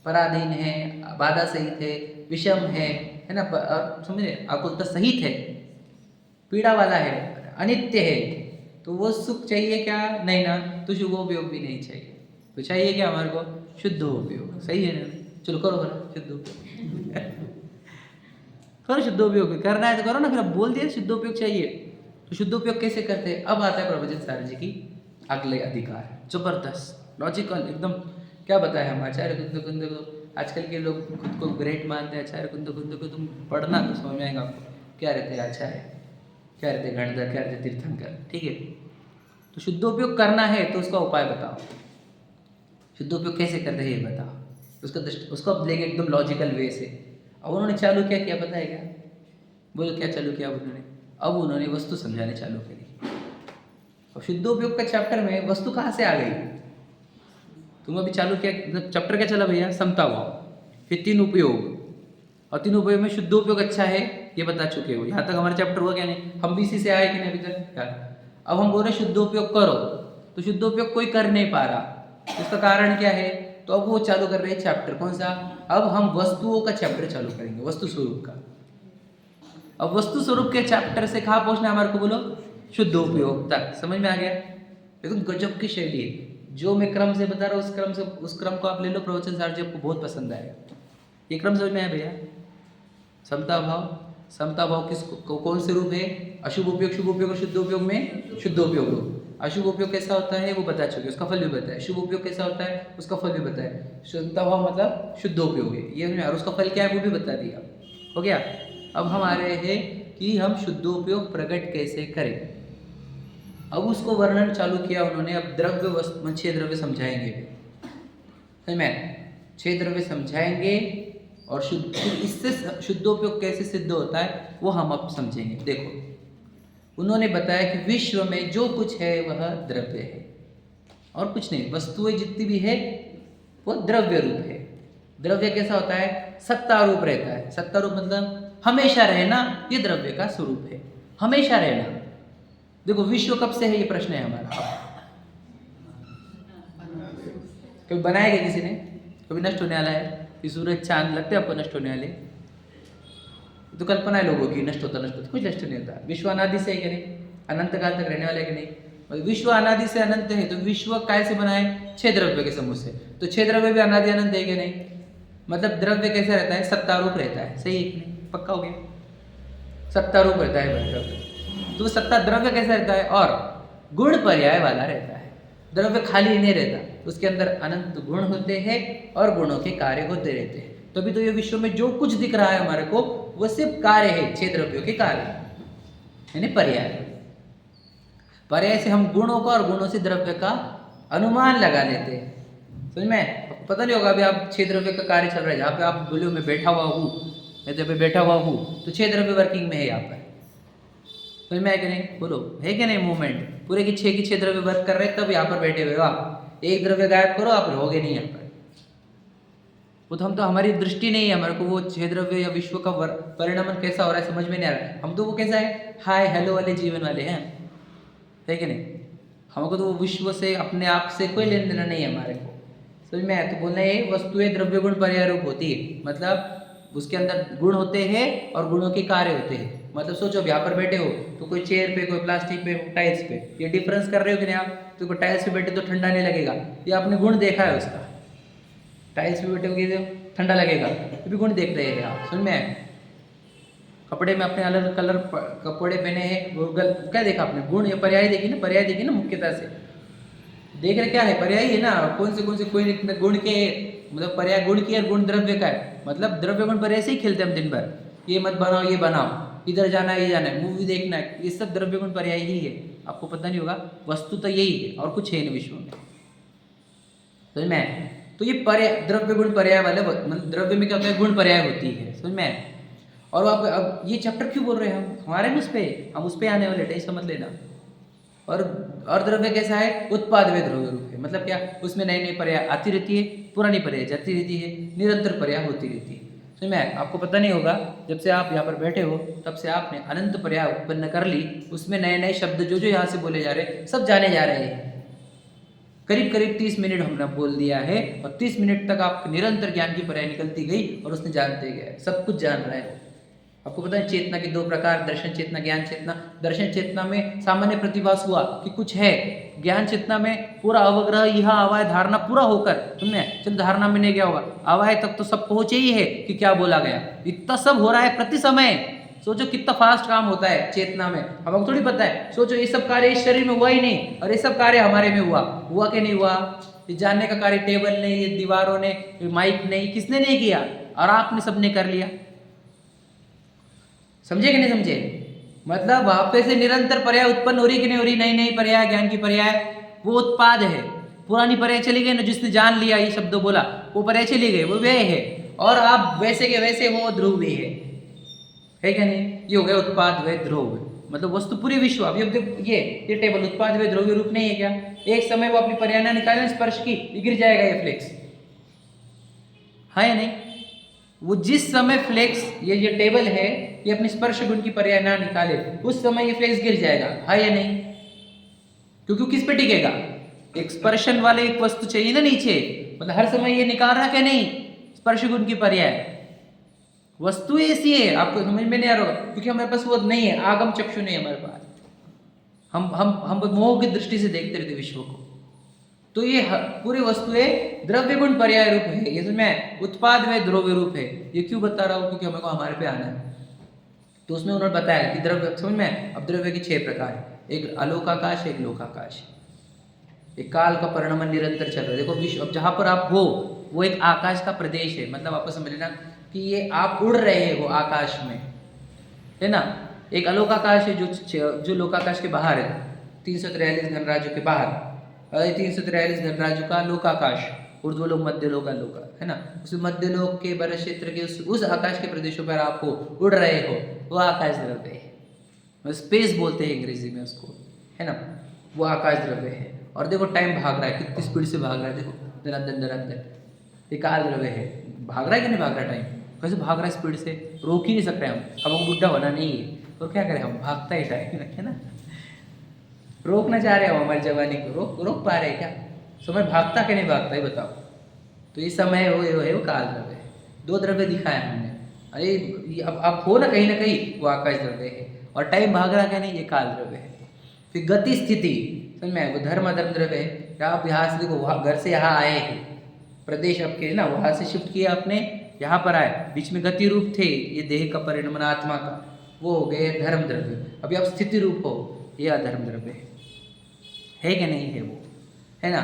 पराधीन है, बाधा सहित है, विषम है ना, समझे, आकुलता सहित है, पीड़ा वाला है, अनित्य है। तो वो सुख चाहिए क्या, नहीं ना, तो शुभ उपयोग भी नहीं चाहिए। तो चाहिए क्या हमारे को, शुद्ध उपयोग। सही है ना, चलो करो करो शुद्ध उपयोग करो, शुद्ध उपयोग करना है तो करो ना। फिर अब बोल दिया शुद्ध उपयोग चाहिए, तो शुद्ध उपयोग कैसे करते हैं। अब आता है प्रभुजन सार जी की अगले अधिकार, जबरदस्त लॉजिकल एकदम। क्या बताया हम, आचार्य कुंद कुंद को, आजकल के लोग खुद को ग्रेट मानते हैं, आचार्य कुंद कुंद को तुम पढ़ना तो समझ में आएगा आपको, क्या रहते हैं आचार्य, क्या रहते गणधर, क्या रहते तीर्थंकर, ठीक है। तो शुद्धोपयोग करना है तो उसका उपाय बताओ, शुद्धोपयोग कैसे करते हैं ये बताओ। उसको अब लेंगे एकदम लॉजिकल वे से। अब उन्होंने चालू क्या किया पता है क्या, बोलो क्या चालू किया उन्होंने, अब उन्होंने वस्तु समझाने चालू करी। और शुद्धोपयोग का चैप्टर में वस्तु कहाँ से आ गई, तुम अभी चालू किया, चैप्टर क्या चला भैया, समता भाव, फिर 3 उपयोग, और 3 उपयोग में शुद्धोपयोग अच्छा है ये बता चुके हो। यहाँ तक हमारा चैप्टर हुआ क्या नहीं, हम भी इसी से आए कि नहीं अभी तक यार। अब हम बोल रहे शुद्धोपयोग करो, तो शुद्धोपयोग कोई कर नहीं पा रहा, इसका कारण क्या है। तो अब वो चालू कर रहे हैं चैप्टर, कौन सा, अब हम वस्तुओं का चैप्टर चालू करेंगे, वस्तु स्वरूप का। अब वस्तु स्वरूप के चैप्टर से कहाँ पहुँचना है हमारे को, बोलो शुद्धोपयोग तक। समझ में आ गया, एकदम गजब की शैली है। जो मैं क्रम से बता रहा हूँ उस क्रम को आप ले लो, प्रवचन सार जी आपको बहुत पसंद आएगा। ये क्रम समझ में आया भैया। समता भाव कौन से रूप है, अशुभ उपयोग, शुभ उपयोग और शुद्ध उपयोग में शुद्ध उपयोग रूप। अशुभ उपयोग कैसा होता है वो बता चुके, उसका फल भी बताया। शुभ उपयोग कैसा होता है उसका फल भी बताया। समता भाव मतलब शुद्ध उपयोग है ये, और उसका फल क्या है वो भी बता दिया, हो गया। अब हम आ रहे हैं कि हम शुद्धोपयोग प्रकट कैसे करें। अब उसको वर्णन चालू किया उन्होंने। अब द्रव्य वस्तु 6 द्रव्य समझाएंगे, समझ में, 6 द्रव्य समझाएंगे, और इससे शुद्धोपयोग कैसे सिद्ध होता है वो हम अब समझेंगे। देखो उन्होंने बताया कि विश्व में जो कुछ है वह द्रव्य है और कुछ नहीं, वस्तुएं जितनी भी है वो द्रव्य रूप है। द्रव्य कैसा होता है, सत्ता रूप रहता है। सत्ता रूप मतलब हमेशा रहना, ये द्रव्य का स्वरूप है, हमेशा रहना। देखो विश्व कब से है ये प्रश्न है हमारा, कभी बनाया गया किसी ने, कभी नष्ट होने वाला है, ये सूरज चांद लगते हैं आपको नष्ट होने वाले, तो कल्पना है लोगों की नष्ट होता कुछ नष्ट नहीं होता। विश्व अनादि से है कि नहीं, अनंत काल तक रहने वाला है कि नहीं। मतलब विश्व अनादि से अनंत है, तो विश्व काय से बना है, 6 द्रव्य के समूह से, तो 6 द्रव्य भी अनादि अनंत है कि नहीं। मतलब द्रव्य कैसा रहता है, सत्तारूप रहता है, सही है कि नहीं, पक्का हो गया, सत्तारूप रहता है द्रव्य। तो सत्ता द्रव्य कैसा रहता है, और गुण पर्याय वाला रहता है, द्रव्य खाली नहीं रहता, उसके अंदर अनंत गुण होते हैं और गुणों के कार्य होते रहते हैं। तभी तो ये विश्व में जो कुछ दिख रहा है हमारे को, वो सिर्फ कार्य है, 6 द्रव्यों के कार्य, यानी पर्याय। पर्याय से हम गुणों का और गुणों से द्रव्य का अनुमान लगा लेते हैं, समझ में। आपको पता नहीं होगा, अभी आप 6 द्रव्य का कार्य चल रहा है, जहाँ पे आप बोलियो में बैठा हुआ हूँ, मैं जब पे बैठा हुआ हूँ, तो 6 द्रव्य वर्किंग में है यहाँ पर, समझ में है कि नहीं, बोलो है कि नहीं। मूवमेंट पूरे की 6 द्रव्य वर्क कर रहे हैं, तब यहाँ पर बैठे हुए हो आप। एक द्रव्य गायब करो, आप रहोगे नहीं यहाँ पर। वो तो हम तो, हमारी दृष्टि नहीं है, हमारे को वो 6 द्रव्य या विश्व का परिणामन कैसा हो रहा है समझ में नहीं आ रहा है। हम तो वो कैसा है, हाय हेलो वाले जीवन वाले हैं, है कि नहीं। हमको तो वो विश्व से, अपने आप से कोई लेन देना नहीं है हमारे को, समझ में आया। तो बोलना है वस्तुएं द्रव्य गुण पर्याय रूप होती है, मतलब उसके अंदर गुण होते हैं और गुणों के कार्य होते हैं। मतलब सोचो अब यहाँ पर बैठे हो, तो कोई चेयर पे, कोई प्लास्टिक पे, टाइल्स पे, ये डिफरेंस कर रहे हो कि नहीं आप। तो कोई टाइल्स पे बैठे तो ठंडा नहीं लगेगा, ये आपने गुण देखा है उसका। टाइल्स पे बैठे होगे तो ठंडा लगेगा, ये भी गुण देख रहे हैं आप, समझ में आए। कपड़े में अपने अलग कलर कपड़े पहने हैं, क्या देखा आपने, गुण या पर्याय देखी ना, पर्याय देखी ना, मुख्यतः से देख रहे क्या है, पर्याय है ना। कौन से कोई गुण के, मतलब पर्याय गुण की और गुण द्रव्य का है, मतलब द्रव्य गुण पर्याय से ही खेलते हैं हम दिन भर। ये मत बनाओ, ये बनाओ, इधर जाना है, ये जाना है, मूवी देखना है, ये सब द्रव्य गुण पर्याय ही है। आपको पता नहीं होगा, वस्तु तो यही है और कुछ है नहीं विश्व में, समझ में। तो ये पर्याय, द्रव्य गुण पर्याय वाले, मतलब द्रव्य में क्या होता है, गुण पर्याय होती है, समझ में। और आप अब ये चैप्टर क्यों बोल रहे हैं हम, हमारे में उस पर, हम उस पर आने वाले, टेंशन मत लेना। और द्रव्य कैसा है, उत्पाद वे द्रव्य रूप है, मतलब क्या, उसमें नई नई पर्याय आती रहती है, पुरानी पर्याय जाती रहती है, निरंतर पर्याय होती रहती है, समझ में। आपको पता नहीं होगा, जब से आप यहाँ पर बैठे हो तब से आपने अनंत पर्याय उत्पन्न कर ली, उसमें नए नए शब्द जो जो यहाँ से बोले जा रहे सब जाने जा रहे हैं। करीब करीब 30 मिनट हमने बोल दिया है, और 30 मिनट तक आप निरंतर ज्ञान की पर्याय निकलती गई, और उसने जानते गए, सब कुछ जान रहा है। आपको पता है चेतना के 2 प्रकार, दर्शन चेतना, ज्ञान चेतना। दर्शन चेतना में सामान्य प्रतिभास हुआ कि कुछ है, ज्ञान चेतना में पूरा अवग्रह, यह आवाय धारणा पूरा होकर, तुमने चल धारणा में नहीं गया होगा, आवाय तक तो सब पहुंचे ही है कि क्या बोला गया, इतना सब हो रहा है प्रति समय। सोचो कितना फास्ट काम होता है चेतना में, हमको थोड़ी पता है। सोचो ये सब कार्य इस शरीर में हुआ ही नहीं, और ये सब कार्य हमारे में हुआ कि नहीं हुआ। ये जानने का कार्य टेबल ने, ये दीवारों ने, माइक ने, किसने नहीं किया, और आपने सबने कर लिया। समझे कि नहीं समझे, मतलब वहां पे से निरंतर पर्याय उत्पन्न हो रही कि नहीं हो रही, नई नई पर्याय, ज्ञान की पर्याय, वो उत्पाद है। पुरानी पर्याय चली गई ना, जिसने जान लिया ये शब्द बोला, वो पर्याय चली गई, वो व्यय है, और आप वैसे के वैसे हो, ध्रुव भी है क्या नहीं। ये हो गया उत्पाद व ध्रुव, मतलब वस्तु पूरी विश्व। अभी अब ये टेबल उत्पाद व ध्रुव रूप नहीं है क्या। एक समय वो अपनी पर्याय ना निकाले स्पर्श की, गिर जाएगा ये फ्लेक्स, है या नहीं। वो जिस समय फ्लेक्स, ये टेबल है, ये अपनी स्पर्श गुण की पर्याय ना निकाले, उस समय ये फ्लेक्स गिर जाएगा, है या नहीं। क्योंकि किस पे टिकेगा, एक स्पर्शन वाले एक वस्तु चाहिए ना नीचे, मतलब हर समय ये निकाल रहा है नहीं, स्पर्श गुण की पर्याय। वस्तु ऐसी है, आपको समझ में नहीं आ रहा, क्योंकि हमारे पास वो नहीं है, आगम चक्षु नहीं है हमारे पास। हम मोह की दृष्टि से देखते रहते विश्व को। तो ये पूरी वस्तुएं द्रव्य गुण पर्याय रूप है, ये मैं उत्पाद में द्रव्य रूप है। ये क्यों बता रहा हूँ, क्योंकि हमें को हमारे पे आना है। तो उसमें उन्होंने बताया कि द्रव्य, समझ में, अब द्रव्य के 6 प्रकार है, एक अलोकाकाश, एक लोकाकाश, एक काल का परिणाम निरंतर चल रहा है। देखो विश्व, अब जहाँ पर आप हो वो एक आकाश का प्रदेश है, मतलब आपको समझ लेना कि ये आप उड़ रहे हो आकाश में, है ना। एक अलोकाकाश है जो लोकाकाश के बाहर है, 343 घनराज्यों के बाहर, 343 घनराज्यों का लोकाकाश, ऊर्ध्वलोक, मध्यलोक, आलोक, है ना। उस मध्यलोक के बड़े क्षेत्र के उस आकाश के प्रदेशों पर आप हो, उड़ रहे हो, वो आकाश द्रव्य है, स्पेस बोलते हैं अंग्रेजी में उसको, है ना। वो आकाश द्रव्य है। और देखो टाइम भाग रहा है, कितनी स्पीड से भाग रहा है, देखो धनाधन, ये काल द्रव्य है। भाग रहा है कि नहीं भाग रहा, टाइम कैसे भाग रहा है स्पीड से, रोक ही नहीं सकते हम। हमको बुढ़ा होना नहीं है, तो क्या करें, हम भागता ही टाइम, है ना। रोकना चाह रहे हो हमारी जवानी को, रोक पा रहे क्या, समय भागता कि नहीं भागता, ही बताओ। तो ये समय वो काल द्रव्य है, दो द्रव्य दिखाया हमने। अरे अब आप हो ना कहीं वो आकाश द्रव्य है, और टाइम भाग रहा क्या नहीं, ये काल द्रव्य है। फिर गति स्थिति, समझ में आया, वो धर्म अधर्म द्रव्य है। आप यहाँ से देखो, वहाँ घर से यहाँ आए हैं, प्रदेश आपके ना वहाँ से शिफ्ट किया आपने, यहाँ पर आए, बीच में गति रूप थे, ये देह का परिणमन आत्मा का, वो हो गए धर्म द्रव्य। अभी आप स्थिति रूप हो, ये अधर्म द्रव्य है कि नहीं है, वो है ना।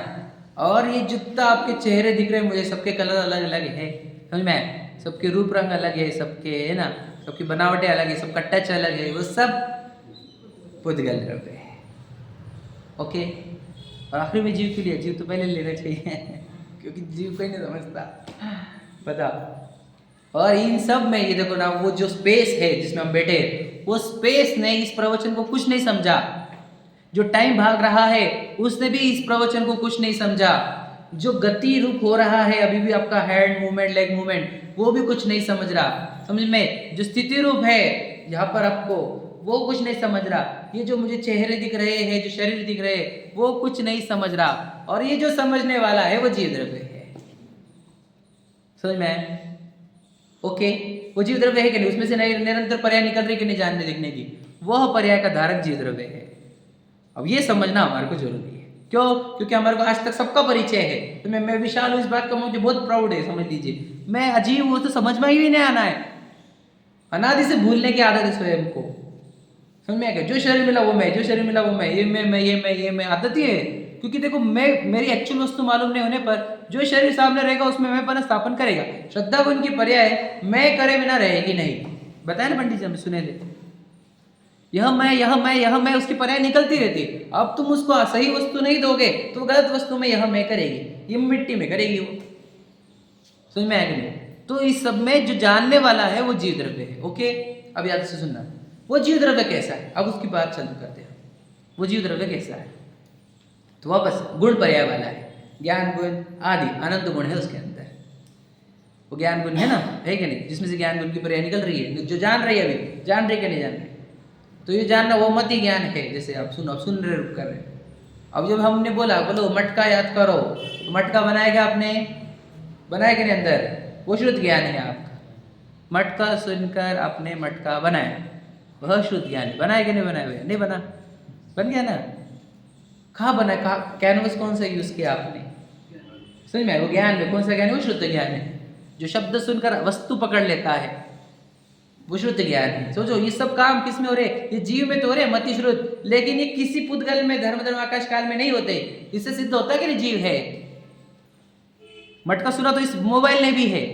और ये जितना आपके चेहरे दिख रहे हैं मुझे, सबके कलर अलग अलग है, समझ में आया, सबके रूप रंग अलग है, सबके है ना, सबकी बनावटें अलग है, सबका टच अलग है, वो सब पुद्गल द्रव्य है। ओके। और आखिर में जीव के लिए, जीव तो पहले लेना चाहिए क्योंकि जीव कोई नहीं समझता, बताओ। और इन सब में ये देखो ना, वो जो स्पेस है जिसमें हम बैठे, वो स्पेस ने इस प्रवचन को कुछ नहीं समझा। जो टाइम भाग रहा है उसने भी इस प्रवचन को कुछ नहीं समझा। जो गति रूप हो रहा है अभी भी आपका हैंड मूवमेंट, लेग मूवमेंट, वो भी कुछ नहीं समझ रहा, समझ में। जो स्थिति रूप है यहाँ पर आपको, वो कुछ नहीं समझ रहा। ये जो मुझे चेहरे दिख रहे हैं, जो शरीर दिख रहे हैं, वो कुछ नहीं समझ रहा। और ये जो समझने वाला है वो जीव द्रव्य है, समझ में। ओके, वो जीव द्रव्य है कि नहीं, उसमें से निरंतर पर्याय निकल रही कि नहीं जानने देखने की, वह पर्याय का धारक जीव द्रव्य है। अब ये समझना हमारे को जरूरी है। क्यों? क्योंकि हमारे को आज तक सबका परिचय है। तो मैं विशाल हूँ, इस बात का मुझे बहुत प्राउड है, समझ लीजिए। मैं अजीब हूँ तो समझ में ही नहीं आना है। अनादि से भूलने की आदत है स्वयं को, समझ में आएगा। जो शरीर मिला वो मैं, जो शरीर मिला वो मैं, ये मैं आदत ही है। क्योंकि देखो, मैं मेरी एक्चुअल वस्तु मालूम नहीं होने पर जो शरीर सामने रहेगा उसमें मैं पन स्थापन करेगा। श्रद्धा गुण की पर्याय मैं करे बिना रहेगी नहीं। बताया ना पंडित जी, हम सुने थे, यह मैं उसकी पर्याय निकलती रहती। अब तुम उसको सही वस्तु नहीं दोगे तो गलत वस्तु में यह मैं करेगी, ये मिट्टी में करेगी वो, समझ में आएगा नहीं। तो इस सब में जो जानने वाला है वो जीव द्रव्य है। ओके, अब याद से सुनना, वो जीव द्रव्य कैसा है, अब उसकी बात चालू करते हैं। वो जीव द्रव्य कैसा है, तो वापस गुण पर्याय वाला है। ज्ञान गुण आदि अनंत गुण है उसके अंदर, वो ज्ञान गुण है ना, है कि नहीं, जिसमें से ज्ञान गुण की पर्याय निकल रही है। जो जान रही है, अभी जान रही कि नहीं जान रही, तो ये जानना वो मति ज्ञान है। जैसे आप सुन रहे, रुक कर रहे। अब जब हमने बोला, बोलो मटका याद करो, तो मटका बनाएगा आपने, बनाया कि नहीं अंदर, वो शुद्ध ज्ञान है आपका। मटका सुनकर आपने मटका बनाया, वह शुद्ध ज्ञान है। बनाया कि नहीं बनाया? हुए नहीं बना, बन गया ना। कहाँ बना, कहाँ कैनवस कौन सा यूज किया आपने, समझ में? वो ज्ञान में कौन सा ज्ञान है? वो शुद्ध ज्ञान है। जो शब्द सुनकर वस्तु पकड़ लेता है वो शुद्ध ज्ञान है। सोचो, ये सब काम किस में हो रहे? ये जीव में तो हो रहे, मति श्रुत। लेकिन ये किसी पुद्गल में, धर्म आकाश काल में नहीं होते। इससे सिद्ध होता है कि नहीं जीव है। मटका सुना तो इस मोबाइल ने भी है,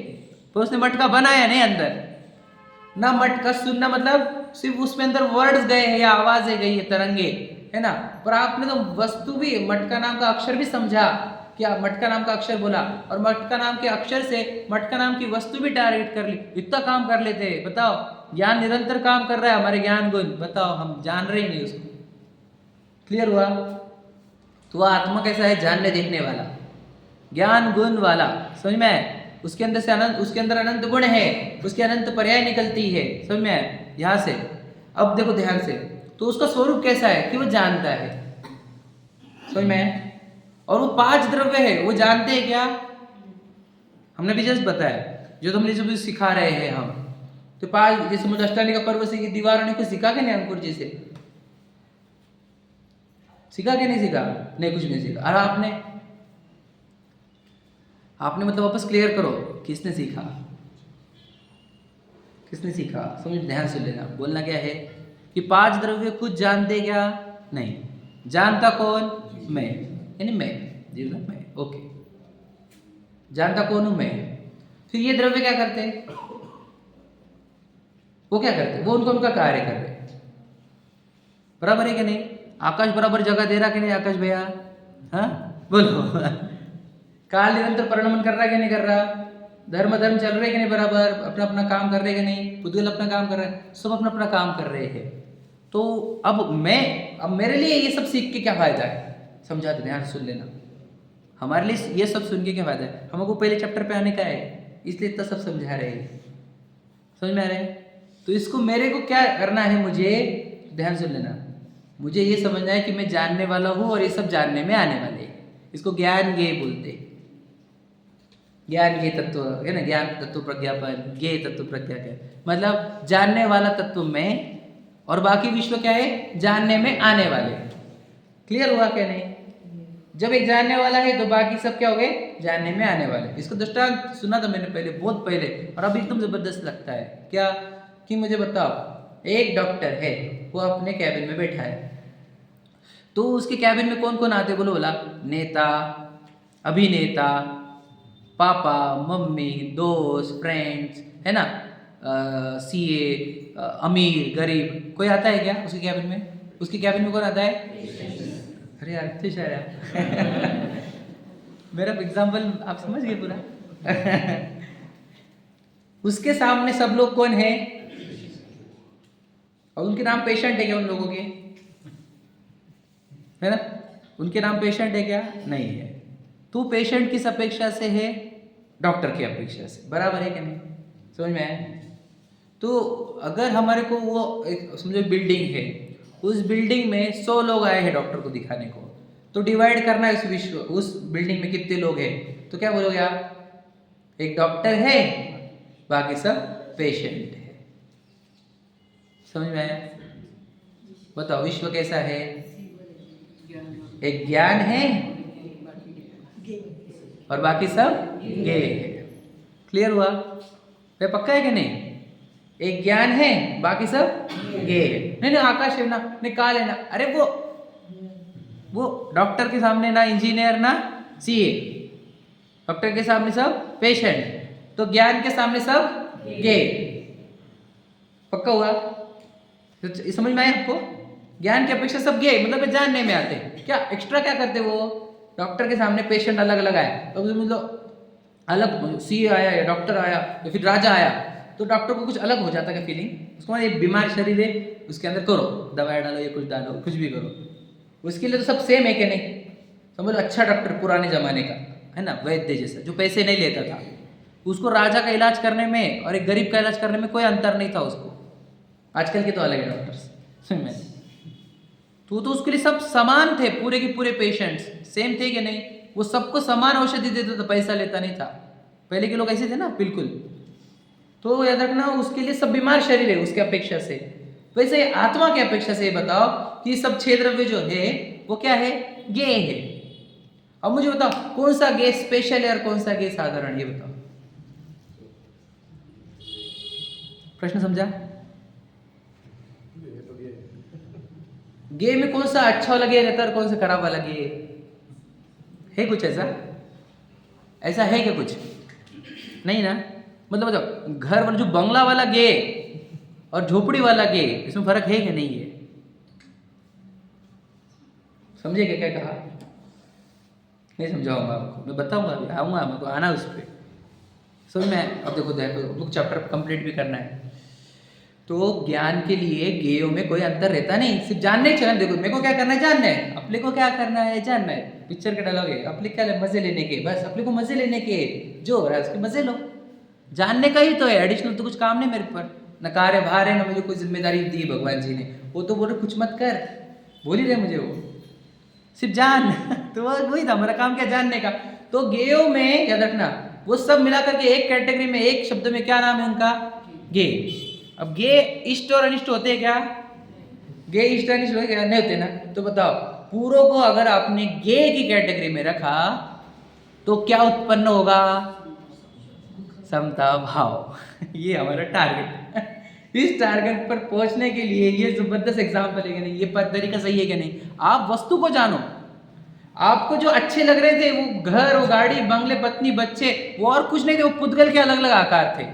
पर उसने मटका बनाया नहीं अंदर ना। मटका सुनना मतलब सिर्फ उसमें अंदर वर्ड्स गए हैं या आवाजें गई है, तरंगे, है ना। पर आपने तो वस्तु भी, मटका नाम का अक्षर भी समझा, क्या मटका नाम का अक्षर बोला, और मटका नाम के अक्षर से मटका नाम की वस्तु भी टारगेट कर ली। इतना काम कर लेते हैं, बताओ। ज्ञान निरंतर काम कर रहा है, हमारे ज्ञान गुण, बताओ हम जान रहे ही नहीं उसको। क्लियर हुआ? तो वह आत्मा कैसा है? जानने देखने वाला, ज्ञान गुण वाला, समझ में? उसके अंदर से अनंत, उसके अंदर अनंत गुण है, उसके अनंत पर्याय निकलती है, समझ में? यहाँ से अब देखो ध्यान से, तो उसका स्वरूप कैसा है कि वो जानता है, समझ में? और वो 5 द्रव्य है, वो जानते हैं क्या? हमने भी जस्ट बताया, जो तुमने जो भी सिखा रहे हैं हम, तो 5, जैसे मुझे अष्टांगिक पर्व से दीवारों ने कुछ सिखा के नहीं, अंकुर जी से सिखा के नहीं सिखा? नहीं, कुछ नहीं सिखा। अरे आपने मतलब वापस क्लियर करो, किसने सीखा, किसने सीखा? समझ, ध्यान से लेना। बोलना क्या है कि 5 द्रव्य कुछ जानते क्या? नहीं। जानता कौन? मैं, यानी मैं, जीव ना मैं। ओके, जानता कौन हूं? मैं। फिर ये द्रव्य क्या करते हैं? वो क्या करते हैं? वो उनका कार्य कर रहे हैं, बराबर है कि नहीं? आकाश बराबर जगह दे रहा कि नहीं आकाश भैया? हाँ बोलो काल निरंतर परिणमन कर रहा है कि नहीं कर रहा? धर्म चल रहे कि नहीं बराबर? अपना अपना काम कर रहे कि नहीं? पुद्गल अपना काम कर रहे हैं, सब अपना अपना काम कर रहे हैं। तो अब मेरे लिए ये सब सीख के क्या फायदा है? समझाते, ध्यान सुन लेना। हमारे लिए ये सब सुन के क्या फायदा है? हमको पहले चैप्टर पे आने का है, इसलिए इतना सब समझा रहे हैं, समझ में आ रहा है? तो इसको मेरे को क्या करना है? मुझे ध्यान सुन लेना। मुझे ये समझना है कि मैं जानने वाला हूँ और ये सब जानने में आने वाले हैं। इसको ज्ञान ज्ञेय बोलते हैं। ज्ञान ये तत्व है ना, ज्ञान तत्व प्रज्ञापन, ज्ञेय तत्व प्रज्ञा क्या है? मतलब जानने वाला तत्व मैं और बाकी विश्व क्या है? जानने में आने वाले। क्लियर हुआ क्या नहीं? जब एक जानने वाला है तो बाकी सब क्या हो गए? जानने में आने वाले। इसको दृष्टांत सुना था मैंने पहले, बहुत पहले, और अब एकदम जबरदस्त लगता है। क्या? कि मुझे बताओ, एक डॉक्टर है, वो अपने कैबिन में बैठा है, तो उसके कैबिन में कौन कौन आते बोलो? बोला नेता, अभिनेता, पापा, मम्मी, दोस्त, फ्रेंड्स, है ना, सीए, अमीर, गरीब, कोई आता है क्या उसके कैबिन में? उसके कैबिन में कौन आता है? अरे यार इतने शायर यार मेरा एग्जाम्पल आप समझ गए पूरा उसके सामने सब लोग कौन है? और उनके नाम पेशेंट है क्या उन लोगों के? है ना, उनके नाम पेशेंट है क्या? नहीं है। तू पेशेंट किस अपेक्षा से है? डॉक्टर की अपेक्षा से। बराबर है कि नहीं? समझ में आया? तो अगर हमारे को वो समझो बिल्डिंग है, उस बिल्डिंग में 100 लोग आए हैं डॉक्टर को दिखाने को, तो डिवाइड करना है उस बिल्डिंग में कितने लोग हैं, तो क्या बोलोगे आप? एक डॉक्टर है, बाकी सब पेशेंट है। समझ में आया? बताओ विश्व कैसा है? एक ज्ञान है और बाकी सब ज्ञेय है। क्लियर हुआ? वे पक्का है कि नहीं? एक ज्ञान है, बाकी सब ज्ञेय है। नहीं आकाश है ना, निकाल है ना, अरे वो डॉक्टर के सामने ना इंजीनियर ना सीए, डॉक्टर के सामने सब पेशेंट, तो ज्ञान के सामने सब ज्ञेय। पक्का हुआ? तो समझ में आया आपको? ज्ञान की अपेक्षा सब ज्ञेय, मतलब वे जानने में आते। क्या एक्स्ट्रा क्या करते वो? डॉक्टर के सामने पेशेंट अलग अलग आए, तो मतलब अलग सीए आया या डॉक्टर आया या फिर राजा आया, तो डॉक्टर को कुछ अलग हो जाता है फीलिंग। उसको एक बीमार शरीर है, उसके अंदर करो दवाई डालो या कुछ डालो, कुछ भी करो, उसके लिए तो सब सेम है कि नहीं? समझ लो अच्छा डॉक्टर पुराने जमाने का है ना, वैद्य जैसा, जो पैसे नहीं लेता था, उसको राजा का इलाज करने में और एक गरीब का इलाज करने में कोई अंतर नहीं था उसको। आजकल के तो अलग है डॉक्टर्स तो उसके लिए सब समान थे, पूरे के पूरे पेशेंट्स सेम थे कि नहीं? वो सबको समान औषधि देता था, पैसा लेता नहीं था। पहले के लोग ऐसे थे ना, बिल्कुल। तो याद रखना, उसके लिए सब बीमार शरीर है उसके अपेक्षा से। वैसे आत्मा की अपेक्षा से बताओ कि सब छह द्रव्य जो है वो क्या है? ज्ञेय है। अब मुझे बताओ कौन सा ज्ञेय स्पेशल है और कौन सा ज्ञेय साधारण, ये बताओ। प्रश्न समझा? ज्ञेय में कौन सा अच्छा वाला ज्ञेय रहता है और कौन सा खराब वाला ज्ञेय है? कुछ ऐसा है क्या? कुछ नहीं ना। मतलब बताओ, घर वाला जो बंगला वाला ज्ञेय और झोपड़ी वाला ज्ञेय, इसमें फर्क है कि नहीं है? समझे क्या कहा? नहीं समझाऊंगा आपको, मैं बताऊंगा, अभी आऊंगा, मेरे को आना उस पर। समझ में? अब देखो बुक चैप्टर कंप्लीट भी करना है। तो ज्ञान के लिए ज्ञेयों में कोई अंतर रहता नहीं, सिर्फ जानने ही चलन। देखो मेरे को क्या करना है? जानना है। अपने को क्या करना है? जानना है। पिक्चर के डायलॉग है, अपने क्या मजे लेने के, बस अपने को मजे लेने के, जो हो रहा है उसके मजे लो। जानने का ही तो है, एडिशनल तो कुछ काम नहीं मेरे पर, न कार्य भार है, न मुझे कोई जिम्मेदारी दी भगवान जी ने। वो तो बोल रहे कुछ मत कर, बोल ही रहे मुझे, वो सिर्फ जान तो वही था हमारा काम, क्या? जानने का। तो ज्ञेयों में याद रखना, वो सब मिलाकर के एक कैटेगरी में, एक शब्द में क्या नाम है उनका? ज्ञेय। अब ज्ञेय इष्ट और अनिष्ट होते हैं क्या? ज्ञेय इष्ट अनिष्ट होते क्या? नहीं होते ना। तो बताओ, पूरों को अगर आपने ज्ञेय की कैटेगरी में रखा तो क्या उत्पन्न होगा? समता भाव ये हमारा टारगेट इस टारगेट पर पहुंचने के लिए ये जबरदस्त एग्जाम्पल है कि नहीं? ये तरीका सही है कि नहीं? आप वस्तु को जानो, आपको जो अच्छे लग रहे थे, वो घर, वो गाड़ी, बंगले, पत्नी, बच्चे, वो और कुछ नहीं थे, वो पुद्गल के अलग अलग आकार थे,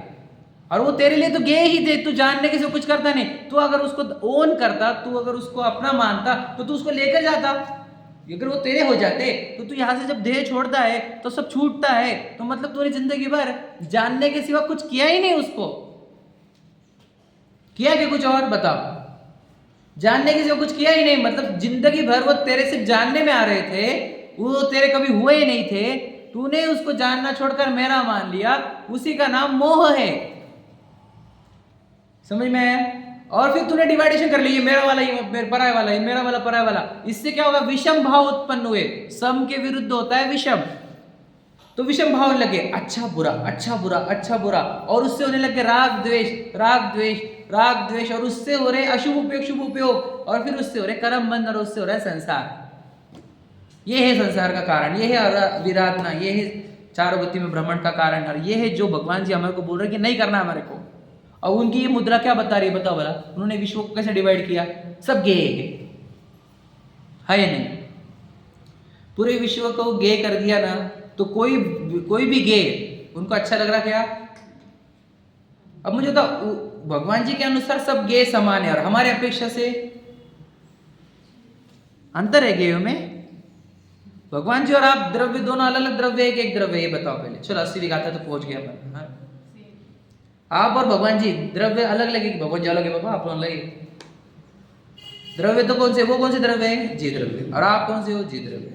और वो तेरे लिए तो ज्ञेय ही थे। तू जानने के से कुछ करता नहीं। तू अगर उसको ओन करता, तू अगर उसको अपना मानता, तो तू उसको लेकर जाता। अगर वो तेरे हो जाते, तो तू यहाँ से जब देह छोड़ता है तो सब छूटता है, तो मतलब तूने जिंदगी भर जानने के सिवा कुछ किया ही नहीं। उसको किया कि कुछ और? बताओ। जानने के सिवा कुछ किया ही नहीं, मतलब जिंदगी भर वो तेरे सिर्फ जानने में आ रहे थे, वो तेरे कभी हुए ही नहीं थे। तूने उसको जानना छोड़कर मेरा मान लिया, उसी का नाम मोह है। समझ में आया? और फिर तूने डिवाइडेशन कर ली, ये मेरा वाला, ये पराया वाला, ये मेरा वाला, पराया वाला। इससे क्या होगा? विषम भाव उत्पन्न हुए। सम के विरुद्ध होता है विषम। तो विषम भाव लगे अच्छा बुरा अच्छा बुरा अच्छा बुरा, और उससे होने लगे राग द्वेष राग द्वेष राग द्वेष, और उससे हो रहे अशुभ उपयोग शुभ उपयोग, और फिर उससे हो रहे कर्म बंध, और उससे हो रहा है संसार। ये है संसार का कारण, ये है विराधना, ये है चारों गति में भ्रमण का कारण, और ये है जो भगवान जी हमारे को बोल रहे हैं कि नहीं करना हमारे को। और उनकी ये मुद्रा क्या बता रही है, बताओ भला, उन्होंने विश्व को कैसे डिवाइड किया, सब गे है या नहीं? पूरे विश्व को गे कर दिया ना, तो कोई भी गे उनको अच्छा लग रहा क्या? अब मुझे बताओ, भगवान जी के अनुसार सब गे समान है, और हमारे अपेक्षा से अंतर है गेयों में। भगवान जी और आप द्रव्य दोनों अलग अलग द्रव्य है कि एक द्रव्य, ये बताओ पहले। चलो 80वीं गाथा तो पहुंच गया अपन। हाँ? आप और भगवान जी द्रव्य अलग अलग है कि भगवान जी अलग है बाबा, आप अलग है? द्रव्य तो कौन से, वो कौन से द्रव्य है? जी द्रव्य। और आप कौन से हो? जी द्रव्य।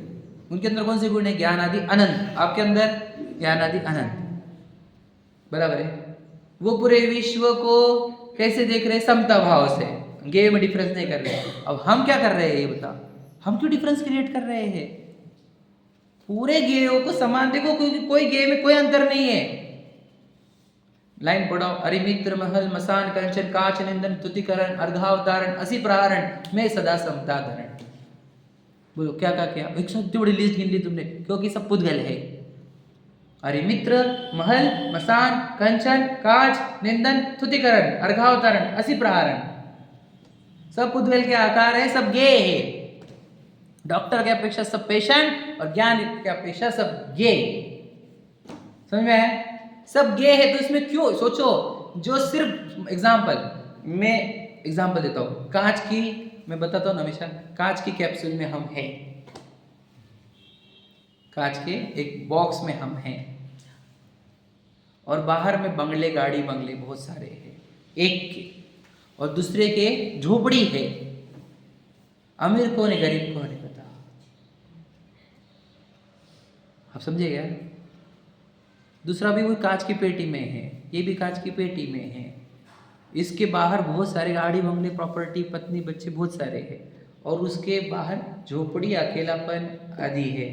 उनके अंदर कौन से गुण है? ज्ञान आदि अनंत। आपके अंदर ज्ञान आदि अनंत, बराबर है। वो पूरे विश्व को कैसे देख रहे हैं? समता भाव से, गे में डिफरेंस नहीं कर रहे। अब हम क्या कर रहे हैं ये बताओ, हम क्यों डिफरेंस क्रिएट कर रहे हैं? पूरे गेयों को समान देखो, क्योंकि कोई गे में कोई अंतर नहीं है। लाइन पढ़ो, अरिमित्र महल मसान कंचन काच निंदन तुतिकरण अर्घावतारण असी प्रहारण में सदा समता धरण। बोलो क्या क्या, एक सबसे बड़ी लिस्ट गिन ली तुमने, क्योंकि सब पुद्गल है। अरिमित्र महल मसान कंचन काच निंदन तुतिकरण अर्घावतारण असी प्रहारण, सब पुद्गल के आकार है, सब गे है। डॉक्टर के अपेक्षा सब पेशेंट, और ज्ञान के अपेक्षा सब गे। समझ में आया? सब गे है, तो इसमें क्यों सोचो, जो सिर्फ मैं एग्जांपल देता हूं, कांच की, मैं बताता हूं हमेशा, कांच की कैप्सूल में हम हैं, कांच के एक बॉक्स में हम हैं, और बाहर में बंगले गाड़ी बंगले बहुत सारे हैं, एक के, और दूसरे के झोपड़ी है। अमीर कौन है गरीब कौन है बताओ? आप समझे क्या? दूसरा भी वो कांच की पेटी में है, ये भी कांच की पेटी में है, इसके बाहर बहुत सारे गाड़ी बंगले प्रॉपर्टी पत्नी बच्चे बहुत सारे हैं, और उसके बाहर झोपड़ी अकेलापन आदि है।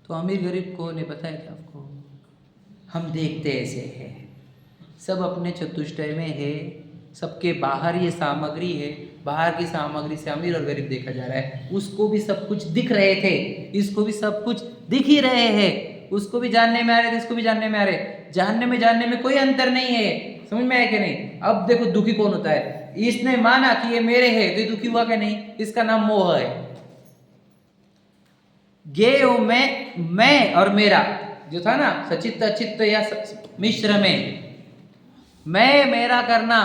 तो अमीर गरीब कौन है पता है क्या आपको? हम देखते ऐसे हैं, सब अपने चतुष्टय में है, सबके बाहर ये सामग्री है, बाहर की सामग्री से अमीर और गरीब देखा जा रहा है। उसको भी सब कुछ दिख रहे थे, इसको भी सब कुछ दिख ही रहे हैं, उसको भी जानने में आ रहे थे, इसको भी जानने में आ रहे, जानने में कोई अंतर नहीं है। समझ में आया कि नहीं? अब देखो दुखी कौन होता है? इसने माना कि ये मेरे है तो ये दुखी हुआ कि नहीं? इसका नाम मोह है। गेय में मैं और मेरा जो था ना, सचित्त अचित्त या मिश्र में, मैं मेरा करना,